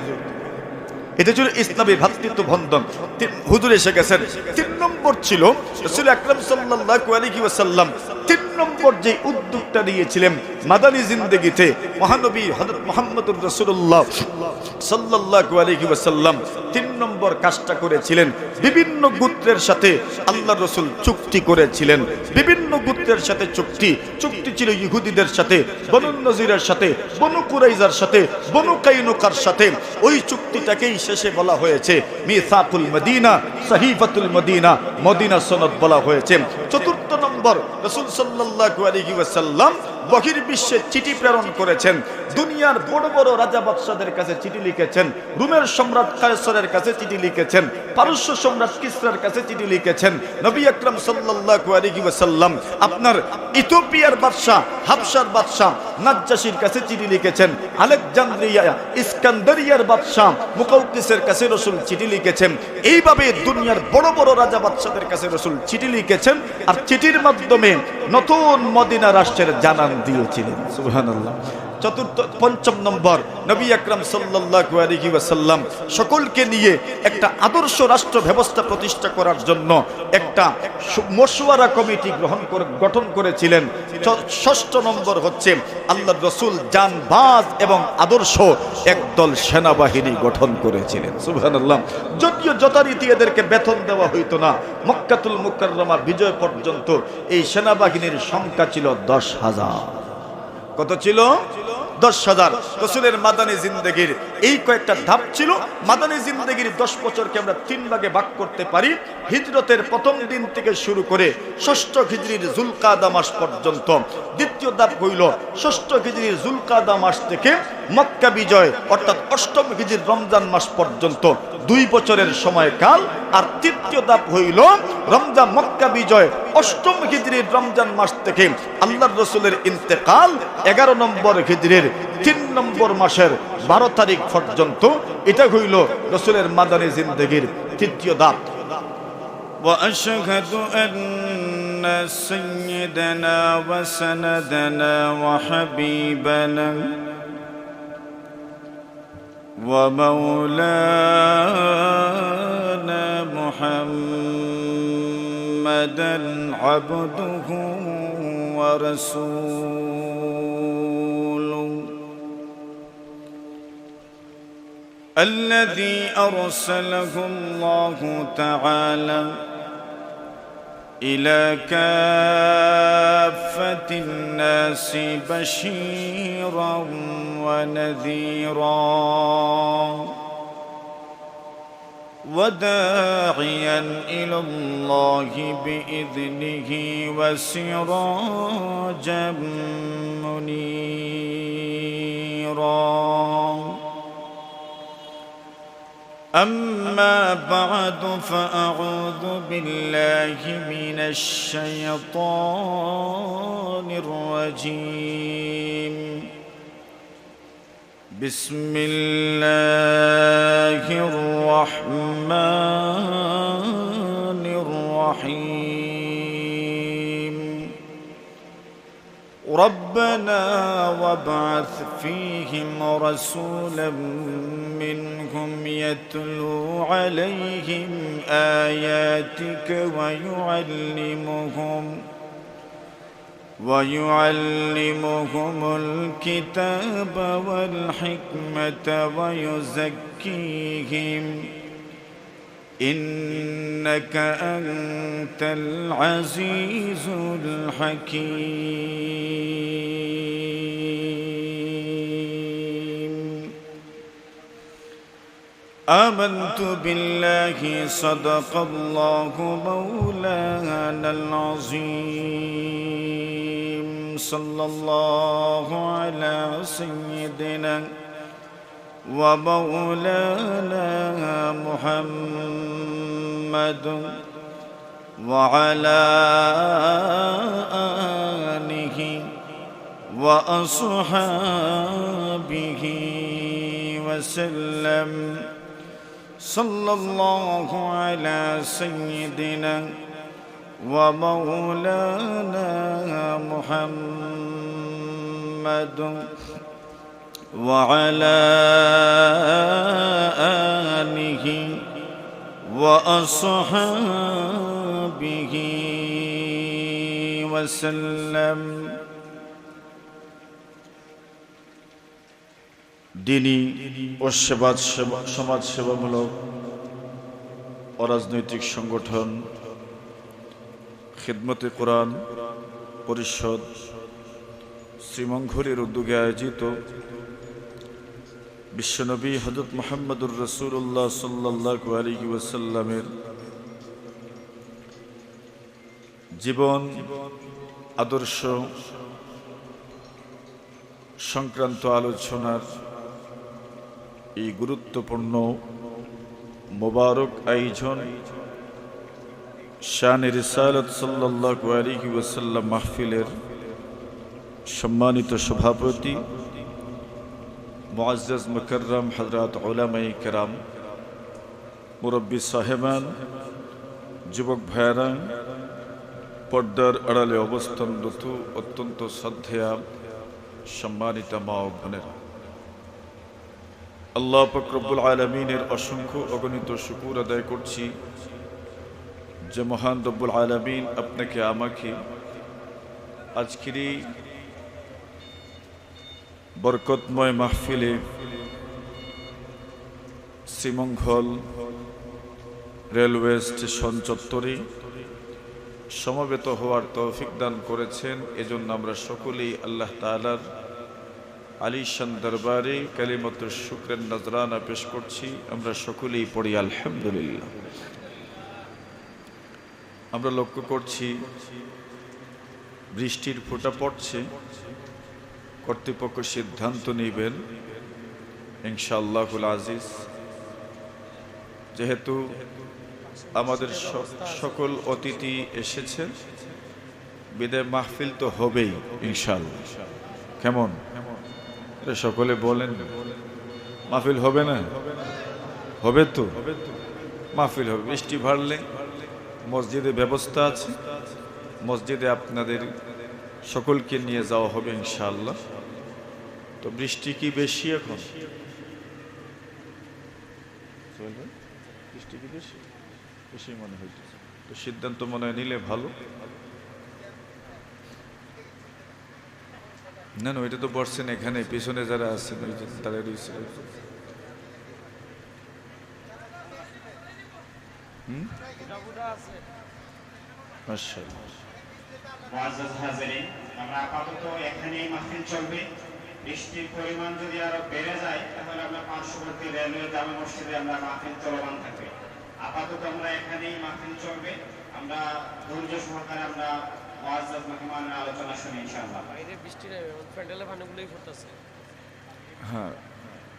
এটা ছিল ইসলামী ভ্রাতৃত্ব বন্ধন। হুজুর এসে গেছেন। ৩ নম্বর ছিল রাসূল আকরাম সাল্লাল্লাহু আলাইহি ওয়াসাল্লাম ৩ নম্বর যে উদ্যোগটা নিয়েছিলেন মাদানী জিন্দেগিতে, মহানবী হযরত মুহাম্মদুর রাসূলুল্লাহ সাল্লাল্লাহু আলাইহি ওয়াসাল্লাম ৩ নম্বর কাজটা করেছিলেন। বিভিন্ন গোত্রের সাথে আল্লাহর রাসূল চুক্তি করেছিলেন, বিভিন্ন গোত্রের সাথে চুক্তি ছিল ইহুদিদের সাথে, বনু নজিরের সাথে, বনু কুরাইজার সাথে, বনু কাইনুকার সাথে। ওই চুক্তিটাকেই শেষে বলা হয়েছে মিসাকুল মদিনা, সহিফাতুল মদিনা, মদিনা সনদ বলা হয়েছে। ৪র্থ নম্বর, রাসূল সাল্লাল্লাহু আলাইহি ওয়াসাল্লাম বহির্বিশ্বে চিঠি প্রেরণ করেছেন, দুনিয়ার বড় বড় রাজা বাদশাদের কাছে চিঠি লিখেছেন, রোমের সম্রাট কায়সারের কাছে চিঠি লিখেছেন, পারস্য সম্রাট কিসরার কাছে চিঠি লিখেছেন। নবী আকরাম সাল্লাল্লাহু আলাইহি ওয়াসাল্লাম আপনার ইথিওপিয়ার বাদশা, হাবশার বাদশা নাজ্জাশীর কাছে চিঠি লিখেছেন, আলেকজান্দ্রিয়া ইস্কান্দারিয়ার বাদশা মুকাউকিসের কাছে রাসূল চিঠি লিখেছেন। এইভাবে দুনিয়ার বড় বড় রাজা বাদশাদের কাছে রাসূল চিঠি লিখেছেন, আর চিঠির মাধ্যমে নতুন মদিনা রাষ্ট্রের জানান দিয়েছিলেন। সুবহানাল্লাহ। পঞ্চম নম্বর, নবী আকরাম সাল্লাল্লাহু আলাইহি ওয়াসাল্লাম সকলকে নিয়ে একটা আদর্শ রাষ্ট্র ব্যবস্থা প্রতিষ্ঠা করার জন্য একটা মশওয়ারা কমিটি গঠন করেছিলেন। ষষ্ঠ নম্বর হচ্ছে আল্লাহর রাসূল জানবাজ এবং আদর্শ একদল সেনাবাহিনী গঠন করেছিলেন। সুবহানাল্লাহ। যদিও যথারীতি এদেরকে বেতন দেওয়া হইতো না, মক্কাতুল মুকাররমা বিজয় পর্যন্ত এই সেনাবাহিনীর সংখ্যা ছিল 10,000। কত ছিল? 10,000। রাসূলের মাদানী জিন্দেগির এই কয়েকটা ধাপ ছিল। মাদানী জিন্দেগির 10 বছরকে আমরা 3 ভাগে ভাগ করতে পারি। হিজরতের প্রথম দিন থেকে শুরু করে 6ষ্ঠ হিজরির যুলকাদা মাস পর্যন্ত। দ্বিতীয় ধাপ হইল 6ষ্ঠ হিজরির যুলকাদা মাস থেকে মক্কা বিজয় অর্থাৎ 8ম হিজরির রমজান মাস পর্যন্ত 2 বছরের সময়কাল। আর তৃতীয় ধাপ হইল রমজান মক্কা বিজয় 8ম হিজরির রমজান মাস থেকে আল্লাহর রাসূলের ইন্তেকাল 11 নম্বর হিজরির 3 নম্বর মাসের 12 তারিখ পর্যন্ত। এটা হইল রাসূলের মাদানী জিন্দেগির তৃতীয় ধাপ। وأشهد أن سيدنا وسندنا وحبيبنا ومولانا محمدا عبده ورسوله الذي أرسله الله تعالى إلى كافة الناس بشيرا ونذيرا وداعيا إلى الله بإذنه وسراجا منيرا. أما بعد فأعوذ بالله من الشيطان الرجيم. بسم الله الرحمن الرحيم. ربنا وابعث فيهم رسولا منهم يتلو عليهم آياتك ويعلمهم الكتاب والحكمة ويزكيهم إنك أنت العزيز الحكيم. آمنت بالله صدق الله مولانا العظيم. صلى الله على سيدنا ومولانا محمد وعلى آله وأصحابه وسلم. صلى الله على سيدنا ومولانا محمد وعلى آله وأصحابه وسلم. দিনী ও সমাজ সেবামূলক অরাজনৈতিক সংগঠন খিদমতে কোরআন পরিষদ শ্রীমঙ্ঘরের উদ্যোগে আয়োজিত বিশ্বনবী হযরত মুহাম্মদুর রাসূলুল্লাহ সাল্লাল্লাহু আলাইহি ওয়াসাল্লামের জীবন আদর্শ সংক্রান্ত আলোচনার এই গুরুত্বপূর্ণ মোবারক আয়োজন শানে রিসালাত সাল্লাল্লাহু আলাইহি ওয়াসাল্লাম মাহফিলের সম্মানিত সভাপতি মুআজ্জাজ মুকাররম হযরত উলামায়ে কেরাম, মুরব্বী সাহেবান, যুবক ভাইয়েরা, পর্দার আড়ালে অবস্থানরত অত্যন্ত শ্রদ্ধেয়া সম্মানিত মা ও বোনেরা, আল্লাহ পাক রব্বুল আলামিনের অসংখ্য অগণিত শুকর আদায় করছি যে মহান রব্বুল আলামিন আপনাকে আমাকে আজকের এই বরকতময় মাহফিলে শ্রীমঙ্গল রেলওয়ে স্টেশন চত্বরে সমবেত হওয়ার তৌফিক দান করেছেন। এজন্য আমরা সকলেই আল্লাহ তাআলার আলিশান দরবারে কালিমাতুশ শুকরের নজরানা পেশ করছি। আমরা সকলেই পড়ি আলহামদুলিল্লাহ। আমরা লক্ষ্য করছি বৃষ্টির ফোঁটা পড়ছে, কর্তৃপক্ষ সিদ্ধান্ত নেবেন ইনশাআল্লাহুল আজিজ। যেহেতু আমাদের সকল অতিথি এসেছেন, বিদায় মাহফিল তো হবেই ইনশাআল্লাহ। কেমন সকলে বলেন, মাহফিল হবে না? হবে তো, মাহফিল হবে। বৃষ্টি ভাড়লে মসজিদে ব্যবস্থা আছে, মসজিদে আপনাদের সকলকে নিয়ে যাওয়া হবে ইনশাআল্লাহ। তো বৃষ্টি কি বেশি এখন? বৃষ্টি কি বেশি? বেশি মনে হইতেছে। তো সিদ্ধান্ত মনে হয় নিলে ভালো। না না, ওইটা তো বসছেন এখানে, পিছনে যারা আছেন তারা রয়েছে। আমরা আপাতত এখানেই মাহফিল চলবে। বৃষ্টির পরিমাণ যদি আরো বেড়ে যায় তাহলে আমরা পার্শ্ববর্তী রেলওয়ে জামে মসজিদে আমরা মাহফিল চলমান থাকবে। আপাতত আমরা এখানেই মাহফিল চলবে। আমরা ধৈর্য সহকারে আমরা মুআজ্জাজ মেহমানের আলোচনা শুনি ইনশাআল্লাহ। বাইরে বৃষ্টি নেই, প্যান্ডেলের পানিগুলোই পড়তেছে। হ্যাঁ,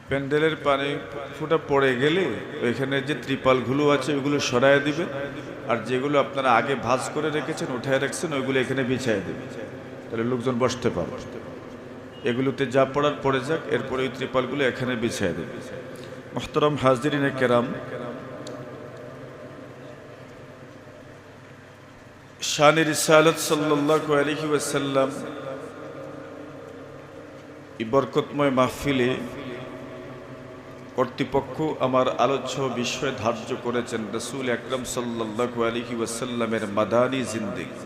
প্যান্ডেলের পানি ফুটা পড়ে গেলে ওইখানে যে ত্রিপালগুলো আছে ওইগুলো সরাইয়া দিবেন, আর যেগুলো আপনারা আগে ভাঁজ করে রেখেছেন উঠায় রাখছেন ওইগুলো এখানে বিছাইয়া দেবেন, তাহলে লোকজন বসতে পারবে। এগুলোতে যা পড়ার পড়ে যাক, এরপরে ওই ত্রিপালগুলো এখানে বিছাইয়া দেবে। মুহতারাম হাজিরিনে কেরাম, শানে রিসালাত সাল্লাল্লাহু আলাইহি ওয়াসাল্লাম এই বরকতময় মাহফিলে কর্তৃপক্ষ আমার আলোচ্য বিষয় ধার্য করেছেন রাসূল আকরাম সাল্লাল্লাহু আলাইহি ওয়াসাল্লামের মাদানী জিন্দেগি।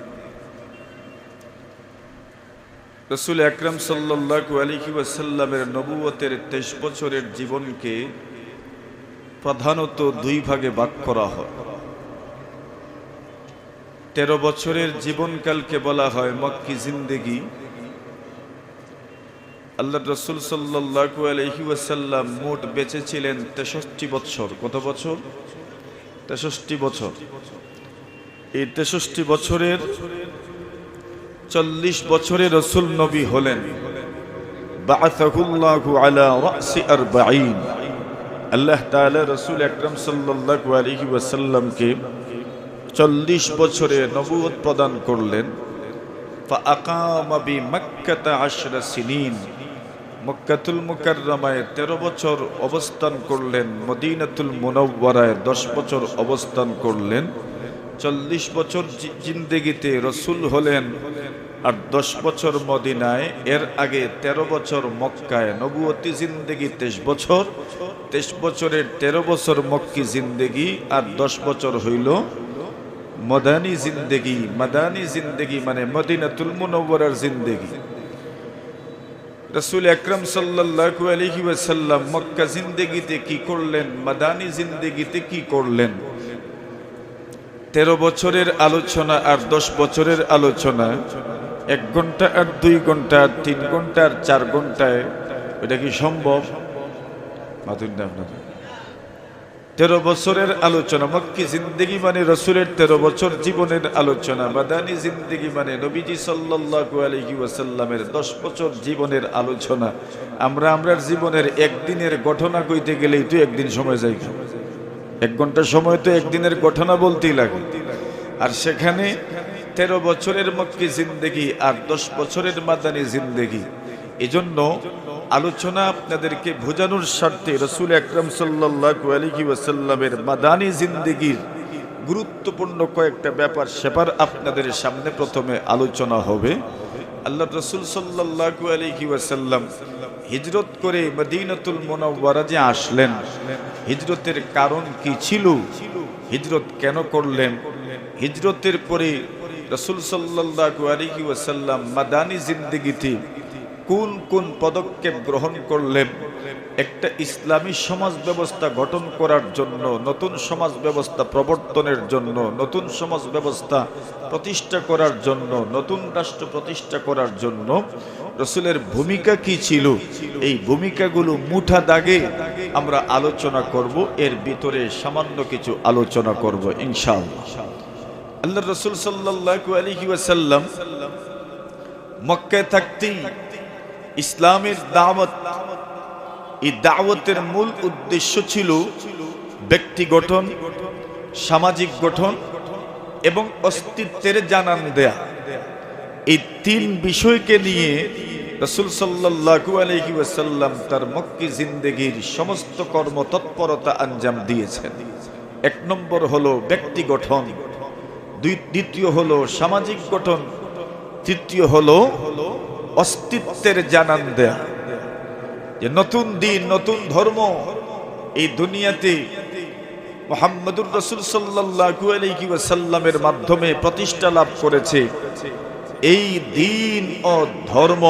রাসূল আকরাম সাল্লাল্লাহু আলাইহি ওয়াসাল্লামের নবুয়তের 23 বছরের জীবনকে প্রধানত দুই ভাগে ভাগ করা হয়। 13 বছরের জীবনকালকে বলা হয় মক্কি জিন্দেগি। আল্লাহ রাসূল সাল্লাল্লাহু আলাইহি ওয়াসাল্লাম মোট বেঁচে ছিলেন 63 বছর। কত বছর? 63 বছর। এই 63 বছরের 40 বছরে রাসূল নবী হলেন। বাআসাহুল্লাহু আলা রাসি 40। আল্লাহ তাআলা রাসূল আকরাম সাল্লাল্লাহু আলাইহি ওয়াসাল্লামকে 40 বছরে নবুয়ত প্রদান করলেন। ফাআকামা বিমক্কাতা 10 সিনিন। মক্কাতুল মুকাররমায় 13 বছর অবস্থান করলেন, মদিনাতুল মুনাওয়ারায় 10 বছর অবস্থান করলেন। 40 বছর জিন্দেগিতে রসুল হলেন আর 10 বছর মদিনায়। এর আগে 13 বছর মক্কায়। নবুয়তি জিন্দেগি 23 বছর। 23 বছরের 13 বছর মক্কি জিন্দেগি আর 10 বছর হইল মদানী জিন্দেগি। মাদানী জিন্দেগি মানে মদিনাতুল মুনাওয়ারার জিন্দেগি। রাসূল আকরাম সাল্লাল্লাহু আলাইহি ওয়াসাল্লাম মক্কা জিন্দেগিতে কি করলেন, মাদানী জিন্দেগিতে কি করলেন? 13 বছরের আলোচনা আর 10 বছরের আলোচনা 1 ঘন্টা আর 2 ঘন্টা আর 3 ঘন্টা আর 4 ঘন্টায় এটা কি সম্ভব? মাতুন না আপনারা। 13 বছরের আলোচনা মক্কি জিন্দেগি মানে রাসূলের 13 বছর জীবনের আলোচনা। মাদানী জিন্দেগি মানে নবীজি সাল্লাল্লাহু আলাইহি ওয়াসাল্লামের 10 বছর জীবনের আলোচনা। আমরার জীবনের একদিনের ঘটনা কইতে গেলেই তো একদিন সময় যায়। 1 ঘন্টা সময় তো একদিনের ঘটনা বলতেই লাগে। আর সেখানে 13 বছরের মক্কি জিন্দেগি আর 10 বছরের মাদানী জিন্দেগি। এজন্য আলোচনা আপনাদেরকে বোঝানোর স্বার্থে রাসূল আকরাম সাল্লাল্লাহু আলাইহি ওয়াসাল্লামের মাদানী জিন্দেগির গুরুত্বপূর্ণ কয়েকটা ব্যাপার সেপার আপনাদের সামনে প্রথমে আলোচনা হবে। আল্লাহ রসুল সাল্লাল্লাহু আলাইহি ওয়াসাল্লাম হিজরত করে মদিনাতুল মুনাওয়ারা যে আসলেন, হিজরতের কারণ কি ছিল? হিজরত কেন করলেন? হিজরতের পরে রসুল সাল্লাল্লাহু আলাইহি ওয়াসাল্লাম মাদানী জিন্দেগিতে কোন কোন পদক্ষেপ গ্রহণ করলেন? একটা ইসলামী সমাজ ব্যবস্থা গঠন করার জন্য, নতুন সমাজ ব্যবস্থা প্রবর্তনের জন্য, নতুন সমাজ ব্যবস্থা প্রতিষ্ঠা করার জন্য, নতুন রাষ্ট্র প্রতিষ্ঠা করার জন্য রসুলের ভূমিকা কি ছিল? এই ভূমিকাগুলো মুঠা দাগে আমরা আলোচনা করব। এর ভিতরে সামান্য কিছু আলোচনা করব ইনশাআল্লাহ। আল্লাহ রসুল সাল্লাল্লাহু আলাইহি ওয়াসাল্লাম মক্কায় থাকতেই ইসলামের দাওয়াত, এই দাওয়াতের মূল উদ্দেশ্য ছিল ব্যক্তি গঠন, সামাজিক গঠন এবং অস্তিত্বের জানান দেয়া। এই তিন বিষয়কে নিয়ে রাসূল সাল্লাল্লাহু আলাইহি ওয়াসাল্লাম তার মক্কি জিন্দেগীর সমস্ত কর্মতৎপরতা আঞ্জাম দিয়েছেন। এক নম্বর হলো ব্যক্তি গঠন, দ্বিতীয় হলো সামাজিক গঠন, তৃতীয় হলো অস্তিত্বের জানান দেয়া। যে নতুন দিন, নতুন ধর্ম এই দুনিয়াতে মুহাম্মদুর রাসূল সাল্লাল্লাহু আলাইহি ওয়াসাল্লামের মাধ্যমে প্রতিষ্ঠা লাভ করেছে। এই দিন ও ধর্ম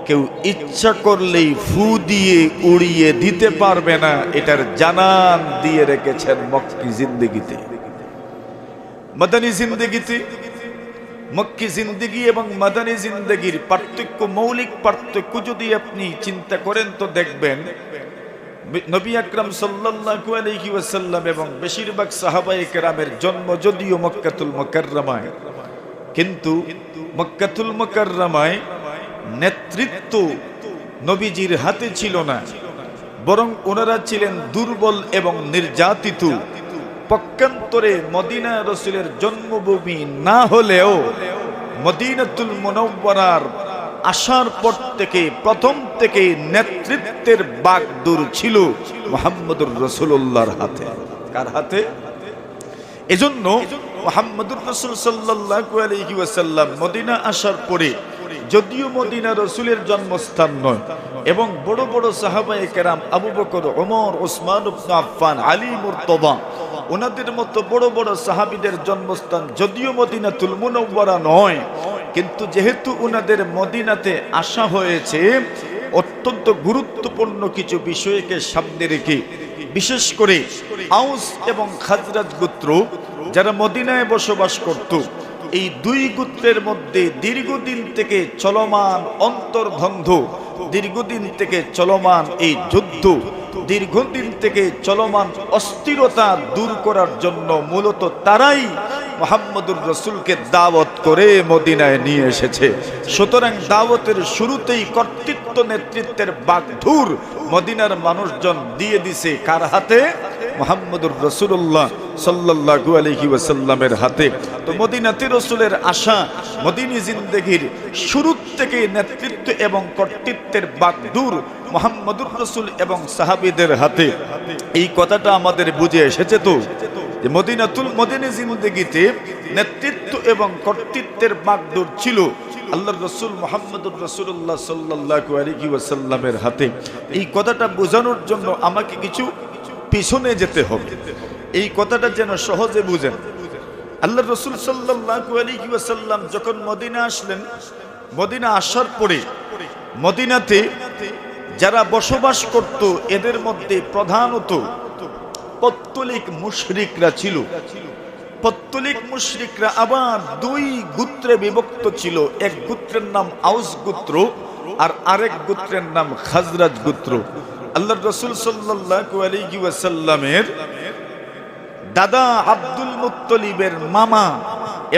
কেউ ইচ্ছা করলেই ফু দিয়ে উড়িয়ে দিতে পারবে না, এটার জানান দিয়ে রেখেছেন মক্কি জিন্দেগিতে। মাদানী জিন্দেগিতে মক্কি জিন্দেগি এবং মাদানী জিন্দেগির পার্থক্য, মৌলিক পার্থক্য যদি আপনি চিন্তা করেন তো দেখবেন নবী আকরাম সাল্লাল্লাহু আলাইহি ওয়াসাল্লাম এবং বেশিরভাগ সাহাবায়ে কেরামের জন্ম যদিও মক্কাতুল মুকাররমায়, কিন্তু মক্কাতুল মুকাররমায় নেতৃত্ব নবীজির হাতে ছিল না, বরং ওনারা ছিলেন দুর্বল এবং নির্যাতিত। পক্ষান্তরে মদিনা রসুলের জন্মভূমি না হলেও মদিনাতুল মুনাওয়ারার আসার পর থেকে প্রথম থেকে নেতৃত্বের বাগডোর ছিল মুহাম্মদুর রাসূলুল্লাহর হাতে। কার হাতে? এজন্য মুহাম্মদুর রাসূল সাল্লাল্লাহু আলাইহি ওয়াসাল্লাম মদিনা আসার পরে যদিও মদিনা রসুলের জন্মস্থান নয়, এবং বড় বড় সাহাবায়ে কেরাম আবু বকর, ওমর, ওসমান ইবনে আফফান, আলী, মুর্তদা, ওনাদের মতো বড় বড় সাহাবীদের জন্মস্থান যদিও মদিনাতুল মুনাওয়ারা নয়, কিন্তু যেহেতু ওনাদের মদিনাতে আসা হয়েছে অত্যন্ত গুরুত্বপূর্ণ কিছু বিষয়কে সামনে রেখে, বিশেষ করে আউস এবং খাজরাজ গোত্র যারা মদিনায় বসবাস করত, এই দুই গোত্রের মধ্যে দীর্ঘদিন থেকে চলমান অন্তর্দ্বন্দ্ব, দীর্ঘদিন থেকে চলমান এই যুদ্ধ, দীর্ঘদিন থেকে চলমান অস্থিরতা দূর করার জন্য মূলত তারাই মুহাম্মদুর রাসূলকে দাওয়াত করে মদিনায় নিয়ে এসেছে। সুতরাং দাওয়াতের শুরুতেই কর্তৃত্ব নেতৃত্বের বাগডোর মদিনার মানুষজন দিয়ে দিছে কার হাতে? মুহাম্মদুর রাসূলুল্লাহ সাল্লাল্লাহু আলাইহি ওয়াসাল্লামের হাতে। তো মদিনাতে রাসূলের আশা, মদিনী জিন্দেগির শুরু থেকে নেতৃত্ব এবং কর্তৃত্বের বাগডোর মুহাম্মদুর রাসূল এবং সাহাবীদের হাতে। এই কথাটা আমাদের বুঝে এসেছে তো যে মদিনী জিন্দেগিতে নেতৃত্ব এবং কর্তৃত্বের বাগডোর ছিল আল্লাহর রাসূল মুহাম্মদুর রাসূলুল্লাহ সাল্লাল্লাহু আলাইহি ওয়াসাল্লামের হাতে। এই কথাটা বোঝানোর জন্য আমাকে কিছু পিছনে যেতে হবে, এই কথাটা যেন সহজে বুঝেন। আল্লাহর রাসূল সাল্লাল্লাহু আলাইহি ওয়াসাল্লাম যখন মদিনা আসলেন, মদিনা আসার পরে মদিনাতে যারা বসবাস করত এদের মধ্যে প্রধানত পত্তলিক মুশরিকরা ছিল। পত্তলিক মুশরিকরা আবার দুই গোত্রে বিভক্ত ছিল। এক গোত্রের নাম আউস গোত্র আর আরেক গোত্রের নাম খাজরাজ গোত্র। আল্লাহর রাসূল সাল্লাল্লাহু আলাইহি ওয়াসাল্লামের দাদা আব্দুল মুত্তালিবের মামা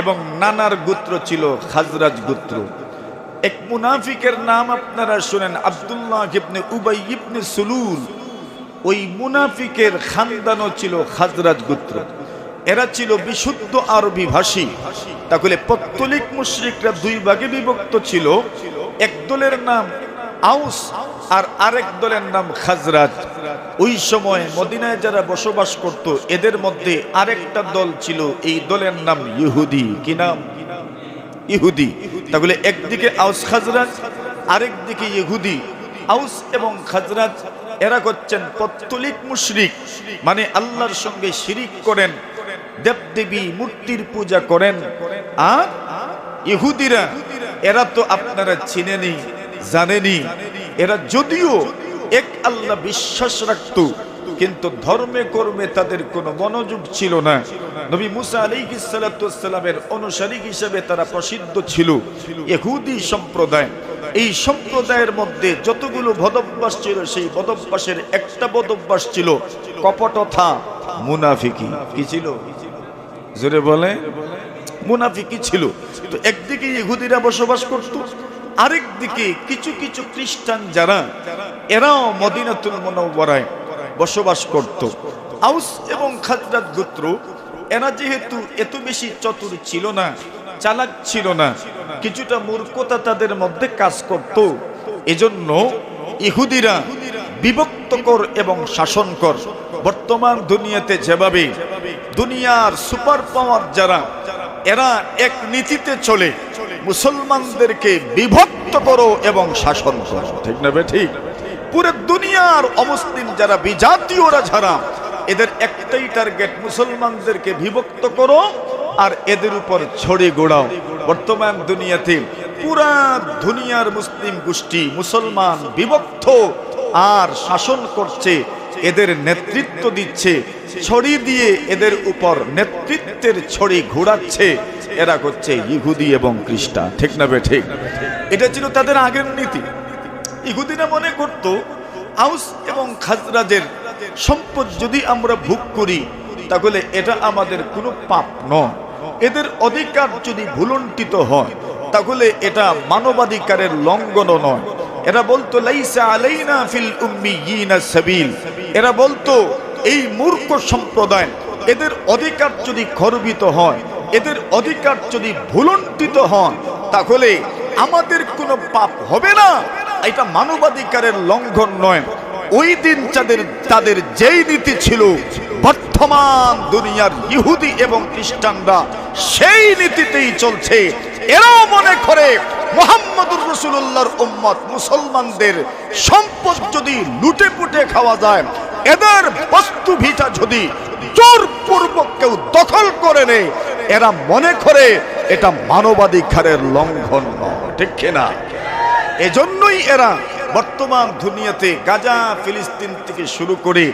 এবং নানার গোত্র ছিল খাজরাজ গোত্র। এক মুনাফিকের নাম আপনারা শুনেন, আব্দুল্লাহ ইবনে উবাই ইবনে সুলুল। ওই মুনাফিকের খানদানও ছিল খাজরাজ গোত্র। এরা ছিল বিশুদ্ধ আরবি ভাষী। তাহলে পত্তলিক মুশরিকরা দুই ভাগে বিভক্ত ছিল। এক দলের নাম আউস আর আরেক দলের নাম খাজরাজ। ওই সময় মদিনায় যারা বসবাস করত এদের মধ্যে আরেকটা দল ছিল, এই দলের নাম ইহুদি। কি নাম? ইহুদি। তাহলে একদিকে আউস খাজরাজ, আরেকদিকে ইহুদি। আউস এবং খাজরাজ এরা করছেন পৌত্তলিক মুশরিক, মানে আল্লাহর সঙ্গে শিরিক করেন, দেবদেবী মূর্তির পূজা করেন। আর ইহুদিরা এরা তো আপনারা চিনেনি, জানেনি, এরা যদিও এক আল্লাহ বিশ্বাস রাখত, কিন্তু ধর্মে কর্মে তাদের কোনো মনোযোগ ছিল না। নবী মুসা আলাইহিস সালাতু ওয়াস সালামের অনুসারী হিসেবে তারা প্রসিদ্ধ ছিল। ইহুদি সম্প্রদায়, এই সম্প্রদায়ের মধ্যে যতগুলো বদভ্যাস ছিল, সেই বদভ্যাসের একটা বদভ্যাস ছিল কপটতা, মুনাফিকি। কি ছিল? জোরে বলে, মুনাফিকি ছিল। তো একদিকে ইহুদিরা বসবাস করত, আরেকদিকে কিছু কিছু খ্রিস্টান যারা, এরাও মদিনাতুল মুনাওয়ারায় বসবাস করত। আউস এবং খাজরাজ গোত্র এরা যেহেতু এত বেশি চতুর ছিল না, চালাক ছিল না, কিছুটা মূর্খতা তাদের মধ্যে কাজ করত। এজন্য ইহুদিরা বিভক্তকর এবং শাসনকর। বর্তমান দুনিয়াতে যেভাবে দুনিয়ার সুপার পাওয়ার যারা, এরা এক নীতিতে চলে, মুসলমানদেরকে বিভক্ত করো এবং শাসন করো। ঠিক না বে ঠিক? পুরো দুনিয়ার অমুসলিম যারা, বিজাতীয়রা যারা, এদের একটাই টার্গেট, মুসলমানদেরকে বিভক্ত করো আর এদের উপর ছড়ি গোড়াও। বর্তমান দুনিয়াতে পুরা দুনিয়ার মুসলিম গোষ্ঠী মুসলমান বিভক্ত আর শাসন করছে, এদের নেতৃত্ব দিচ্ছে, ছড়ি দিয়ে এদের উপর নেতৃত্বের ছড়ি ঘোরাচ্ছে। এরা করছে ইহুদি এবং খ্রিস্টান। ঠিক না বে ঠিক? এটা ছিল তাদের আগের নীতি। ইহুদিরা মনে করত আউস এবং খাজরাজের সম্পদ যদি আমরা ভোগ করি, তাহলে এটা আমাদের কোনো পাপ নয়। এদের অধিকার যদি ভুলণ্ঠিত হয়, তাহলে এটা মানবাধিকারের লঙ্ঘন নয়। এরা বলতো লাইসা আলাইনা ফিল উম্মিয়িনা সাবিল। এরা বলতো এই মূর্খ সম্প্রদায়, এদের অধিকার যদি খর্বিত হয়, এদের অধিকার যদি ভুলণ্ঠিত হয়, তাহলে আমাদের কোনো পাপ হবে না, এটা মানবাধিকারের লঙ্ঘন নয়। ওই দিন তাদের যেই নীতি ছিল, বর্তমান দুনিয়ার ইহুদি এবং খ্রিস্টানরা সেই নীতিতেই চলছে। এরাও মনে করে মুহাম্মদুর রাসূলুল্লাহর উম্মত মুসলমানদের সম্পদ যদি লুটে পুটে খাওয়া যায়, এদের বস্তু ভিটা যদি জোরপূর্বক কেউ দখল করে নেয়, এরা মনে করে এটা মানবাধিকারের লঙ্ঘন নয়। ঠিক কিনা? এজন্যই এরা বর্তমান দুনিয়াতে গাজা, ফিলিস্তিন থেকে শুরু করে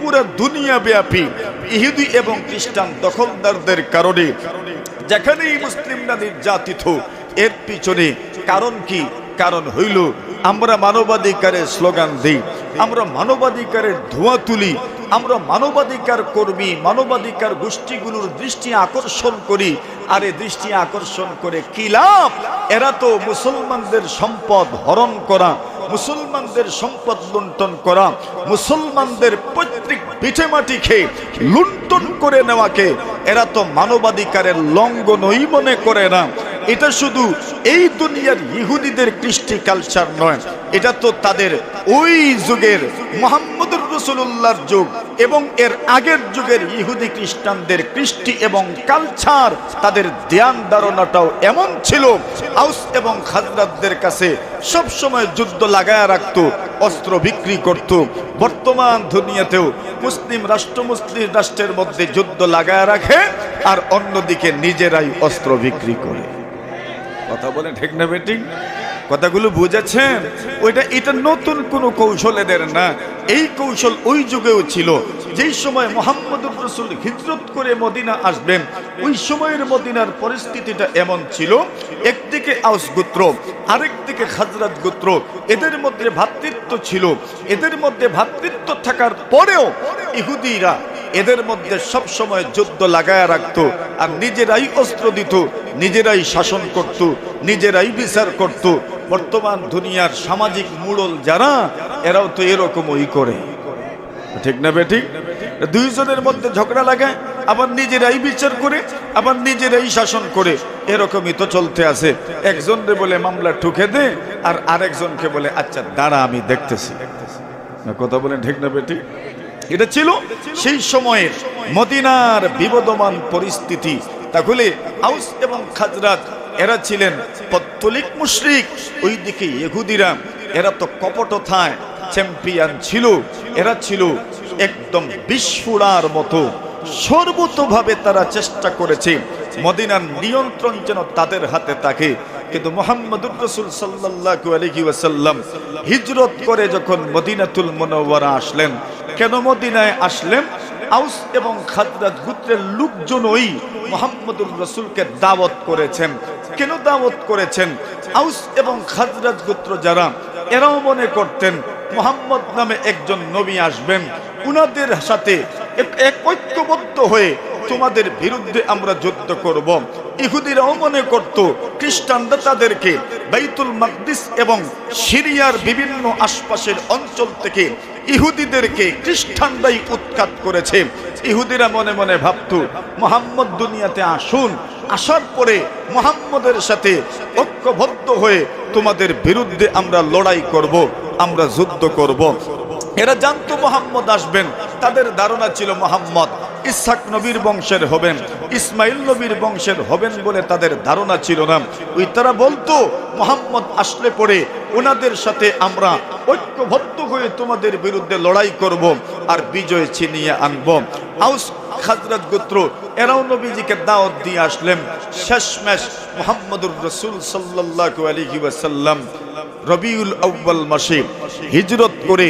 পুরো দুনিয়া ব্যাপী ইহুদি এবং খ্রিস্টান দখলদারদের কারণে যেখানেই মুসলিমরা নির্যাতিত, এর পিছনে কারণ কি? কারণ হইল আমরা মানবাধিকারের স্লোগান দিই, আমরা মানবাধিকারের ধোঁয়া তুলি, আমরা মানবাধিকার কর্মী, মানবাধিকার গোষ্ঠীগুলোর দৃষ্টি আকর্ষণ করি। আর এই দৃষ্টি আকর্ষণ করে কি লাভ? এরা তো মুসলমানদের সম্পদ হরণ করা, মুসলমানদের সম্পদ লুণ্ঠন করা, মুসলমানদের পৈতৃক পিঠে মাটি খেয়ে লুণ্ঠন করে নেওয়াকে এরা তো মানবাধিকারের লঙ্ঘনই মনে করে না। এটা শুধু এই দুনিয়ার ইহুদিদের কৃষ্টি কালচার নয়, এটা তো তাদের ওই যুগের মুহাম্মদুর রাসূলুল্লাহর যুগ এবং এর আগের যুগের ইহুদি খ্রিস্টানদের কৃষ্টি এবং কালচার, তাদের ধ্যান ধারণাটাও এমন ছিল। আউস এবং খাজরাজদের কাছে সব সময় যুদ্ধ লাগায়া রাখতো, অস্ত্র বিক্রি করত। বর্তমান দুনিয়াতেও মুসলিম রাষ্ট্রের মধ্যে যুদ্ধ লাগায়া রাখে আর অন্যদিকে নিজেরাই অস্ত্র বিক্রি করে। কথা বলেন ঠিক না বেটি? কথাগুলো বুঝেছেন? এটা নতুন কোনো কৌশল এদের না। এই কৌশল ওই যুগেও ছিল। যেই সময় মুহাম্মদুর রাসূল হিজরত করে মদিনা আসবেন, ওই সময়ের মদিনার পরিস্থিতিটা এমন ছিল, একদিকে আউস গোত্র, আরেকদিকে খাজরাজ গোত্র, এদের মধ্যে ভ্রাতৃত্ব ছিল। এদের মধ্যে ভ্রাতৃত্ব থাকার পরেও ইহুদিরা এদের মধ্যে সব সময় যুদ্ধ লাগায়া রাখতো আর নিজেরাই অস্ত্র দিত, নিজেরাই শাসন করত, নিজেরাই বিচার করত। বর্তমান দুনিয়ার সামাজিক মূলল যারা, এরাও তো এরকমই করে। ঠিক না বেঠিক? দুইজনের মধ্যে ঝগড়া লাগায়, আবার নিজেরাই বিচার করে, আবার নিজেরাই শাসন করে। এরকমই তো চলতে আছে। একজনকে বলে মামলা ঠুকে দে, আর আরেকজনকে বলে আচ্ছা দাঁড়া আমি দেখতেছি। কথা বলেন ঠিক না বেঠিক? এটা ছিল সেই সময়ের মদিনার বিবদমান পরিস্থিতি। তাহলে আউস এবং খাজরাজ এরা ছিলেন পত্তলিক মুশরিক, ওইদিকে ইহুদিরা, এরা তো কপটতায় চ্যাম্পিয়ন ছিল। এরা ছিল একদম বিস্ফোরার মতো, সর্বতভাবে তারা চেষ্টা করেছে মদিনার নিয়ন্ত্রণ যেন তাদের হাতে থাকে। কিন্তু মুহাম্মদুর রাসূল সাল্লাল্লাহু আলাইহি ওয়াসাল্লাম হিজরত করে যখন মদিনাতুল মুনাওয়ারা আসলেন, কেন মদিনায় আসলেন? আউস এবং খাজরাজ গোত্রের লোকজনই মুহাম্মদুর রাসূলকে দাওয়াত করেছেন। কেন দাওয়াত করেছেন? আউস এবং খাজরাজ গোত্র যারা, এরাও মনে করতেন মুহাম্মদ নামে একজন নবী আসবেন, উনাদের সাথে এক ঐক্যবদ্ধ হয়ে তোমাদের বিরুদ্ধে আমরা যুদ্ধ করব। ইহুদিরাও মনে করত খ্রিস্টানরা তাদেরকে বাইতুল মাকদিস এবং সিরিয়ার বিভিন্ন আশপাশের অঞ্চল থেকে ইহুদিদেরকে খ্রিস্টানরাই উৎখাত করেছে। ইহুদিরা মনে মনে ভাবত মুহাম্মদ দুনিয়াতে আসুন, আসার পরে মুহাম্মদের সাথে ঐক্যবদ্ধ হয়ে তোমাদের বিরুদ্ধে আমরা লড়াই করব, আমরা যুদ্ধ করব। এরা জানতো মুহাম্মদ আসবেন। তাদের ধারণা ছিল মুহাম্মদ ইসহাক নবীর বংশের হবেন, ইসমাইল নবীর বংশের হবেন বলে তাদের ধারণা ছিল না। ওই তারা বলতো মুহাম্মদ আসলে পরে ওনাদের সাথে আমরা ঐক্যবদ্ধ হয়ে তোমাদের বিরুদ্ধে লড়াই করব আর বিজয় ছিনিয়ে আনব। আউস খাজরাজ গোত্র এরাও নবীজিকে দাওয়াত দিয়ে আসলেন। শেষমেশ মুহাম্মদুর রাসূল সাল্লাল্লাহু আলাইহি ওয়াসাল্লাম রবিউল আউয়াল মাসে হিজরত করে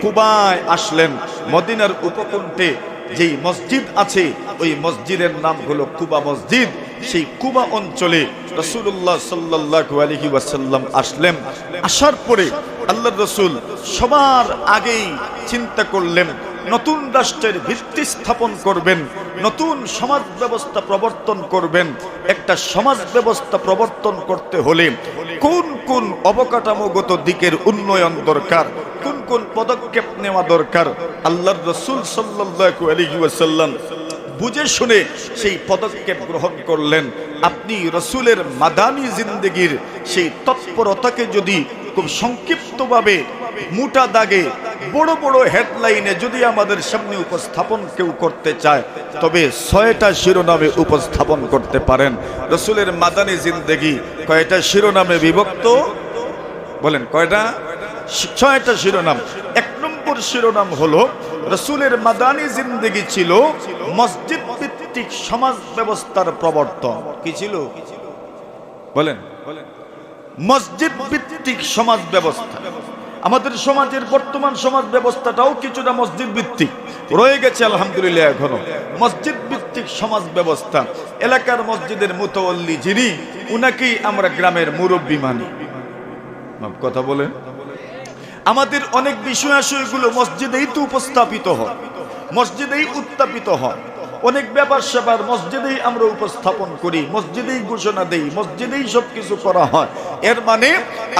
কুবায় আসলেন। মদিনার উপকণ্ঠে যেই মসজিদ আছে ওই মসজিদের নাম হলো কুবা মসজিদ। সেই কুবা অঞ্চলে রাসূলুল্লাহ সাল্লাল্লাহু আলাইহি ওয়াসাল্লাম আসলেন। আসার পরে আল্লাহর রাসূল সবার আগেই চিন্তা করলেন নতুন রাষ্ট্রের ভিত্তি স্থাপন করবেন, নতুন সমাজ ব্যবস্থা প্রবর্তন করবেন। একটা সমাজ ব্যবস্থা প্রবর্তন করতে হলে কোন কোন অবকাঠামোগত দিকের উন্নয়ন দরকার, কোন কোন পদক্ষেপ নেওয়া দরকার, আল্লাহর রাসূল সাল্লাল্লাহু আলাইহি ওয়াসাল্লাম বুঝে শুনে সেই পদক্ষেপ গ্রহণ করলেন। আপনি রাসূলের মাদানী জিন্দেগির সেই তৎপরতাকে যদি খুব সংক্ষিপ্তভাবে মোটা দাগে বড় বড় হেডলাইনে যদি আমাদের সামনে উপস্থাপন কেউ করতে চায়, তবে 6টা শিরোনামে উপস্থাপন করতে পারেন। রাসূলের মাদানী জিন্দেগি কয়টা শিরোনামে বিভক্ত? বলেন কয়টা? 6টা শিরোনাম। 1 নম্বর শিরোনাম হলো রাসূলের মাদানী জিন্দেগি ছিল মসজিদ ভিত্তিক সমাজ ব্যবস্থার প্রবর্তন। কি ছিল? বলেন। মসজিদ ভিত্তিক সমাজ ব্যবস্থা। আমাদের সমাজের বর্তমান সমাজ ব্যবস্থাটাও কিছুটা মসজিদ ভিত্তিক রয়ে গেছে আলহামদুলিল্লাহ। এখনো মসজিদ ভিত্তিক সমাজ ব্যবস্থা। এলাকার মসজিদের মুতাওয়াল্লি যিনি, উনাকেই আমরা গ্রামের মুরব্বী মানি। কথা বলেন। আমাদের অনেক বিষয়াশয়গুলো মসজিদেই তো উপস্থাপিত হয়, মসজিদেই উত্থাপিত হয়। অনেক ব্যাপার স্যাপার মসজিদেই আমরা উপস্থাপন করি, মসজিদেই ঘোষণা দেই, মসজিদেই সবকিছু করা হয়। এর মানে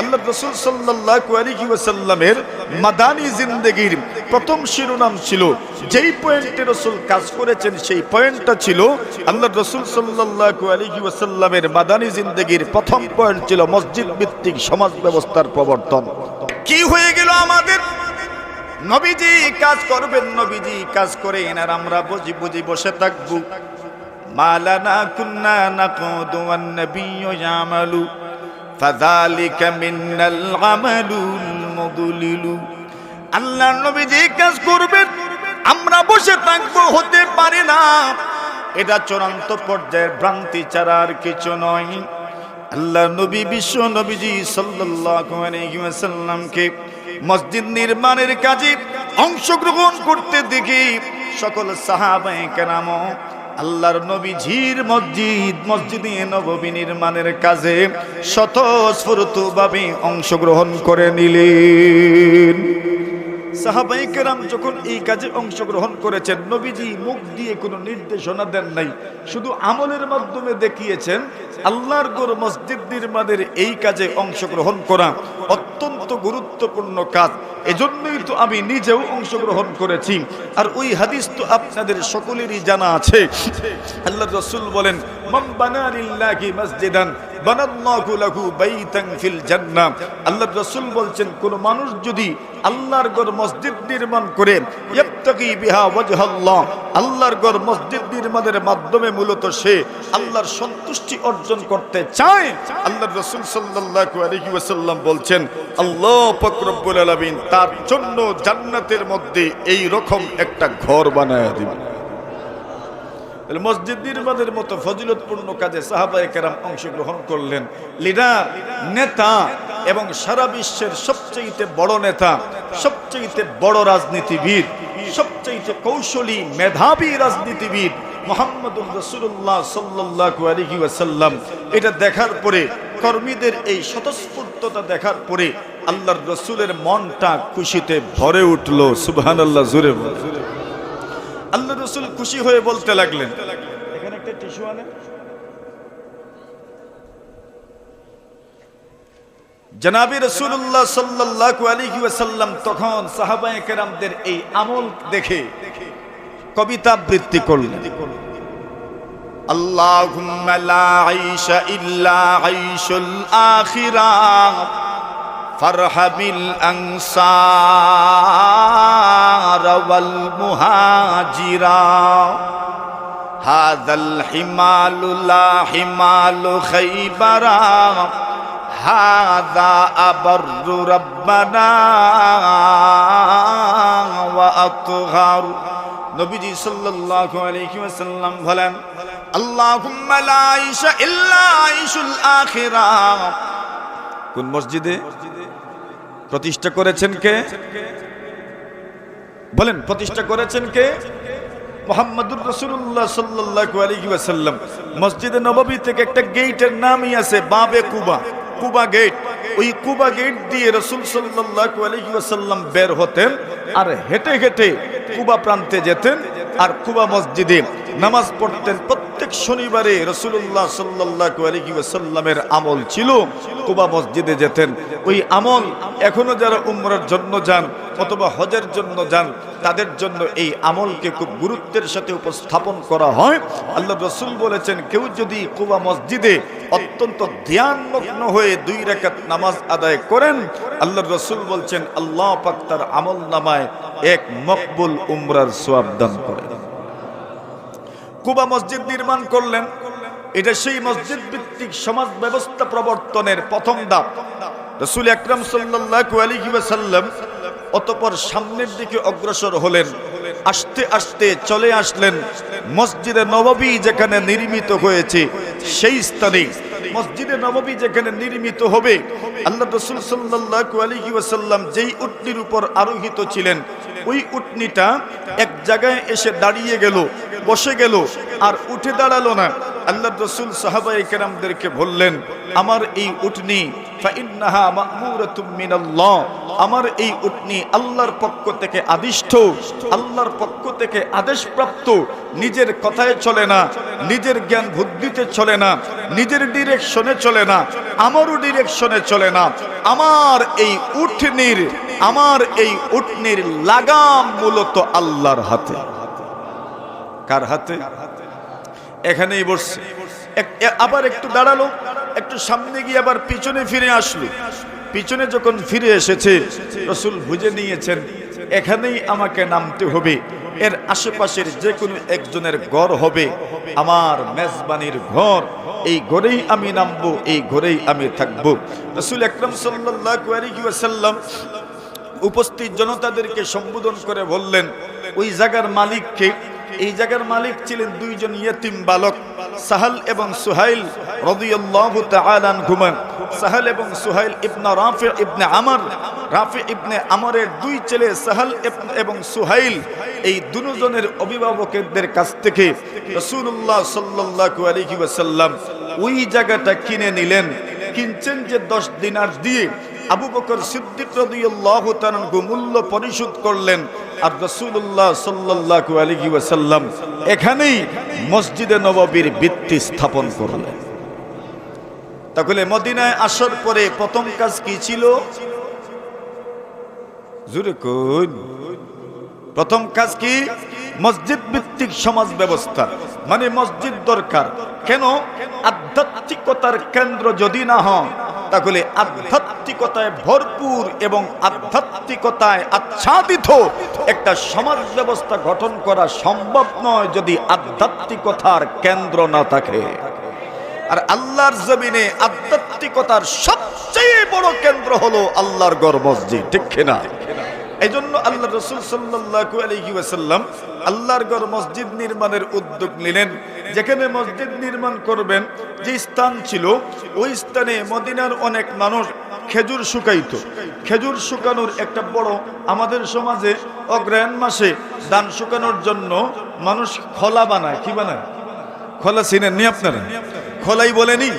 আল্লাহর রাসূল সাল্লাল্লাহু আলাইহি ওয়াসাল্লামের মাদানী জিন্দেগির প্রথম শিরোনাম ছিল, যেই পয়েন্টে রাসূল কাজ করেছেন সেই পয়েন্টটা ছিল আল্লাহর রাসূল সাল্লাল্লাহু আলাইহি ওয়াসাল্লামের মাদানী জিন্দেগির প্রথম পয়েন্ট ছিল মসজিদ ভিত্তিক সমাজ ব্যবস্থার প্রবর্তন। কি হয়ে গেল আমাদের? নবীজি কাজ করবেন, নবীজি কাজ করেন, আর আমরা বুঝি বুঝি বসে থাকবো। মালানা কুন্না নাকুদু ওয়ান নাবিয়্যু ইয়ামালু ফাযালিকা মিনাল আমালুল মুদলিলু। আল্লাহর নবীজি কাজ করবেন, আমরা বসে থাকবো, হতে পারে না। এটা চূড়ান্ত পর্যায়ের ভ্রান্তি ছাড়া আর কিছু নয়। আল্লাহ নবী বিশ্ব নবীজি সাল্লাল্লাহু আলাইহি ওয়াসাল্লামকে মসজিদ নির্মাণের কাজে অংশগ্রহণ করতে দেখি সকল সাহাবায়ে কেরাম আল্লাহর নবীজির মসজিদে নববী নির্মাণের কাজে স্বতঃস্ফূর্তভাবে অংশগ্রহণ করে নিলেন। সাহাবায়ে কেরাম যখন এই কাজে অংশগ্রহণ করেছেন, নবীজি মুখ দিয়ে কোনো নির্দেশনা দেন নাই, শুধু আমলের মাধ্যমে দেখিয়েছেন আল্লাহর ঘর মসজিদ নির্মাণের এই কাজে অংশগ্রহণ করা অত্যন্ত গুরুত্বপূর্ণ কাজ। এজন্যই তো আমি নিজেও অংশগ্রহণ করেছি। আর ওই হাদিস তো আপনাদের সকলেরই জানা আছে। আল্লাহর রাসূল বলেন, মান বানা লিল্লাহি মসজিদান, বানাল্লাহু লাহু বাইতান ফিল জান্নাহ। আল্লাহর রাসূল বলছেন কোন মানুষ যদি আল্লাহর ঘর মসজিদ নির্মাণ করে ইয়াবতাগি বিহা ওয়াজহাল্লাহ, আল্লাহর ঘর মসজিদ নির্মাণের মাধ্যমে মূলত সে আল্লাহর সন্তুষ্টি অর্জন করতে চায়, আল্লাহর রাসূল সাল্লাল্লাহু আলাইহি ওয়াসাল্লাম বলছেন আল্লাহ পাক রব্বুল আলামিন তার জন্য জান্নাতের মধ্যে এই রকম একটা ঘর বানায় দিবেন। মসজিদ নির্মাণের মতো ফজিলতপূর্ণ কাজে সাহাবায়ে কেরাম অংশগ্রহণ করলেন। লিডার, নেতা এবং সারা বিশ্বের সবচেয়ে বড় নেতা, সবচেয়ে বড় রাজনীতিবিদ, সবচেয়ে কৌশলী মেধাবী রাজনীতিবিদ মুহাম্মদুর রাসূলুল্লাহ সাল্লাল্লাহু আলাইহি ওয়াসাল্লাম। এটা দেখার পরে, কর্মীদের এই স্বতঃস্ফূর্ততা দেখার পরে আল্লাহর রাসূলের মনটা খুশিতে ভরে উঠল। সুবহানাল্লাহ, জোরে বলেন। আল্লাহ রাসূল খুশি হয়ে বলতে লাগলেন, এখানে একটা টিস্যু আনেন। জনাবে রাসূলুল্লাহ সাল্লাল্লাহু আলাইহি ওয়াসাল্লাম তখন সাহাবায়ে কেরামদের এই আমল দেখে কবিতা আবৃত্তি করলেন। আল্লাহুম্মা লা আইশা ইল্লা আইশুল আখিরাহ ফারহামিল আনসার ওয়াল মুহাজিরা হাযাল হিমালু লা হিমালু খাইবারা হাযা আবাররু রাব্বানা ওয়া আতহার। নবীজি সাল্লাল্লাহু আলাইহি ওয়াসাল্লাম বলেন আল্লাহুম্মা লা আইশা ইল্লা আইশুল আখিরাহ। কোন মসজিদে প্রতিষ্ঠা করেছেন কে? বলেন, প্রতিষ্ঠা করেছেন কে? মুহাম্মদুর রাসূলুল্লাহ সাল্লাল্লাহু আলাইহি ওয়াসাল্লাম। মসজিদে নববী থেকে একটা গেটের নামই আছে বাবে কুবা, কুবা গেট। ওই কুবা গেট দিয়ে রাসূল সাল্লাল্লাহু আলাইহি ওয়াসাল্লাম বের হতেন আর হেঁটে হেঁটে কুবা প্রান্তে যেতেন আর কুবা মসজিদে নামাজ পড়তেন। প্রত্যেক শনিবারে রাসূলুল্লাহ সাল্লাল্লাহু আলাইহি ওয়াসাল্লামের আমল ছিল কুবা মসজিদে যেতেন। ওই আমল এখনো যারা উমরার জন্য যান অথবা হজের জন্য যান তাদের জন্য এই আমলকে খুব গুরুত্বের সাথে উপস্থাপন করা হয়। আল্লাহ রাসূল বলেছেন কেউ যদি কুবা মসজিদে অত্যন্ত ধ্যানমগ্ন হয়ে 2 রাকাত নামাজ আদায় করেন, আল্লাহ রাসূল বলছেন আল্লাহ পাক তার আমল নামায় এক মকবুল উমরার সওয়াব দান করেন। কুবা মসজিদ নির্মাণ করলেন। এটা সেই মসজিদ ভিত্তিক সমাজ ব্যবস্থা প্রবর্তনের প্রথম ধাপ। রাসূল আকরাম সাল্লাল্লাহু আলাইহি ওয়াসাল্লাম অতঃপর সামনের দিকে অগ্রসর হলেন। আস্তে আস্তে চলে আসলেন মসজিদে নববী যেখানে নির্মিত হয়েছে সেই স্থানে। মসজিদে নববী যেখানে নির্মিত হবে, আল্লাহ রাসূল সাল্লাল্লাহু আলাইহি ওয়াসাল্লাম যেই উটনির উপর আরোহিত ছিলেন ওই উটনিটা এক জায়গায় এসে দাঁড়িয়ে গেল, বসে গেল আর উঠে দাঁড়ালো না। আল্লাহ রাসূল সাহাবায়ে কেরামদেরকে বললেন আমার এই উটনি ফাইন্নাহা মা'মুরাতুম মিনাল্লাহ, আমার এই উটনি আল্লাহর পক্ষ থেকে আদিষ্ট, আল্লাহর পক্ষ থেকে আদেশপ্রাপ্ত। নিজের কথায় চলে না, নিজের জ্ঞান বুদ্ধিতে চলে না, নিজের ডিরেকশনে চলে না, আমারও ডিরেকশনে চলে না। আমার এই উটনির লাগাম মূলত আল্লাহর হাতে। কার হাতে? এখানেই বসছে। আবার একটু দাঁড়ালো, একটু সামনে গিয়ে আবার পিছনে ফিরে আসলো। পিছনে যখন ফিরে এসেছে রাসূল বুঝে নিয়েছেন এখানেই আমাকে নামতে হবে। এর আশেপাশের যে কোনো একজনের ঘর হবে আমার মেজবানির ঘর, এই ঘরেই আমি নামবো, এই ঘরেই আমি থাকবো। রাসূল আকরাম সাল্লাল্লাহু আলাইহি ওয়াসাল্লাম উপস্থিত জনতাদেরকে সম্বোধন করে বললেন ওই জায়গার মালিককে। এই জায়গার মালিক ছিলেন 2 জন ইয়েতিম বালক, সাহাল এবং সুহাইল রাদিয়াল্লাহু তাআলা আনহুমা। সাহাল এবং সুহাইল ইবনে রাফি ইবনে আমর, রাফি ইবনে আমরের 2 ছেলে সাহাল এবং সুহাইল। এই দুজনের অভিভাবকদের কাছ থেকে রাসূলুল্লাহ সাল্লাল্লাহু আলাইহি ওয়াসাল্লাম ওই জায়গাটা কিনে নিলেন। কিনছেন যে 10 দিনার দিয়ে। আবু বকর সিদ্দিক রাদিয়াল্লাহু তাআলা মূল্য পরিশোধ করলেন আর রাসূলুল্লাহ সাল্লাল্লাহু আলাইহি ওয়াসাল্লাম এখানেই মসজিদে নববীর ভিত্তি স্থাপন করলেন। তাহলে মদিনায় আসার পরে প্রথম কাজ কি ছিল? জোরে কোন? প্রথম কাজ কি? মসজিদ ভিত্তিক সমাজ ব্যবস্থা। মানে মসজিদ দরকার। কেন? আধ্যাত্মিকতার কেন্দ্র যদি না হয়, তাহলে আধ্যাত্মিকতায় ভরপুর এবং আধ্যাত্মিকতায় আচ্ছাদিত একটা সমাজ ব্যবস্থা গঠন করা সম্ভব নয় যদি আধ্যাত্মিকতার কেন্দ্র না থাকে। আর আল্লাহর জমিনে আধ্যাত্মিকতার সবচেয়ে বড় কেন্দ্র হলো আল্লাহর ঘর মসজিদ, ঠিক কিনা? এই জন্য আল্লাহ রাসূল সাল্লাল্লাহু আলাইহি ওয়াসাল্লাম আল্লাহর ঘর মসজিদ নির্মাণের উদ্যোগ নিলেন। যেখানে মসজিদ নির্মাণ করবেন, যে স্থান ছিল ওই স্থানে মদিনার অনেক মানুষ খেজুর শুকাইতো। খেজুর শুকানোর একটা বড়, আমাদের সমাজে অগ্রহায়ণ মাসে ধান শুকানোর জন্য মানুষ খোলা বানায়। কি বানায়? খোলা চিনেন নি আপনারা? খোলাই বলেনি,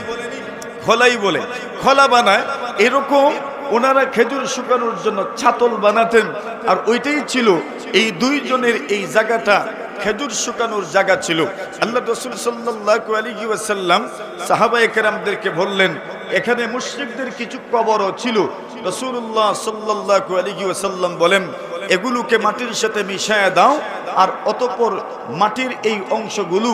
খোলাই বলে, খোলা বানায়। এরকম ওনারা খেজুর শুকানোর জন্য ছাতল বানাতেন। আর ওইটাই ছিল এই দুইজনের এই জায়গাটা খেজুর শুকানোর জায়গা ছিল। আল্লাহ রাসূল সাল্লাল্লাহু আলাইহি ওয়াসাল্লাম সাহাবায়ে কেরামদেরকে বললেন, এখানে মুশরিকদের কিছু কবরও ছিল। রাসূলুল্লাহ সাল্লাল্লাহু আলাইহি ওয়াসাল্লাম বলেন, এগুলোকে মাটির সাথে মিশিয়ে দাও। আর অতঃপর মাটির এই অংশগুলো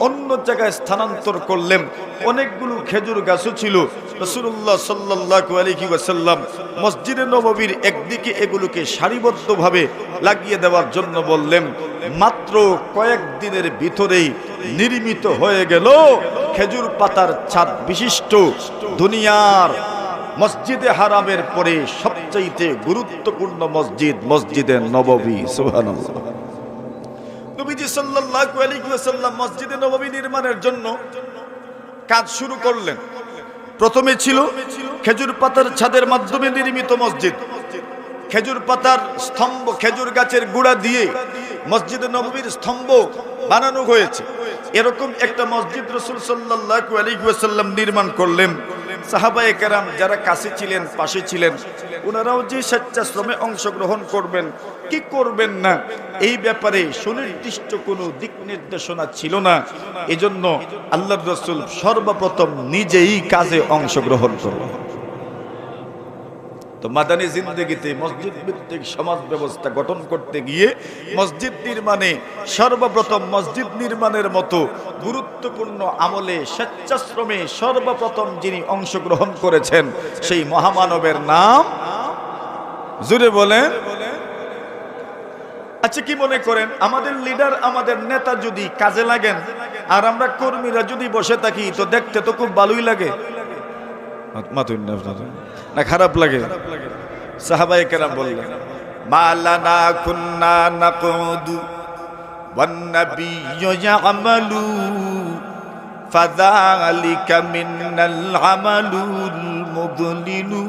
অন্য জায়গায় স্থানান্তর করলেন। অনেকগুলো খেজুর গাছও ছিল। রাসূলুল্লাহ সাল্লাল্লাহু আলাইহি ওয়াসাল্লাম মসজিদে নববীর একদিকে এগুলোকে সারিবদ্ধভাবে লাগিয়ে দেওয়ার জন্য বললেন। মাত্র কয়েকদিনের ভিতরেই নির্মিত হয়ে গেল খেজুর পাতার ছাদ বিশিষ্ট দুনিয়ার মসজিদে হারামের পরে সবচাইতে গুরুত্বপূর্ণ মসজিদ, মসজিদে নববী। সুবহানাল্লাহ। নবীজি সাল্লাল্লাহু আলাইহি ওয়াসাল্লাম মসজিদে নববী নির্মাণের জন্য কাজ শুরু করলেন। প্রথমে ছিল খেজুর পাতার ছাদের মাধ্যমে নির্মিত মসজিদ। খেজুর পাতার স্তম্ভ, খেজুর গাছের গুড়া দিয়ে মসজিদে নববীর স্তম্ভ বানানো হয়েছে। এরকম একটা মসজিদ রাসূল সাল্লাল্লাহু আলাইহি ওয়াসাল্লাম নির্মাণ করলেন। সাহাবায়ে কেরাম যারা কাছে ছিলেন, পাশে ছিলেন, ওনারাও যে স্বেচ্ছাশ্রমে অংশগ্রহণ করবেন কি করবেন না, এই ব্যাপারে সুনির্দিষ্ট কোনো দিক নির্দেশনা ছিল না। এজন্য আল্লাহর রাসূল সর্বপ্রথম নিজেই কাজে অংশগ্রহণ করলেন। তো মাদানী জিন্দেগিতে মসজিদ ভিত্তিক সমাজ ব্যবস্থা গঠন করতে গিয়ে মসজিদ নির্মাণে সর্বপ্রথম মসজিদ নির্মাণের মতো গুরুত্বপূর্ণ আমলে স্বেচ্ছাশ্রমে সর্বপ্রথম যিনি অংশগ্রহণ করেছেন সেই মহামানবের নাম জুড়ে বলেন। আচ্ছা, কি মনে করেন আমাদের লিডার, আমাদের নেতা যদি কাজে লাগেন আর আমরা কর্মীরা যদি বসে থাকি, তো দেখতে তো খুব ভালোই লাগে না খারাপ লাগে? সাহাবায়ে কেরাম বললেন, মালানা কুন্না নাকুদু ওয়ান নাবিয়্যু ইয়ামালু ফাযালিকা মিনাল আমালুল মুদলিলু।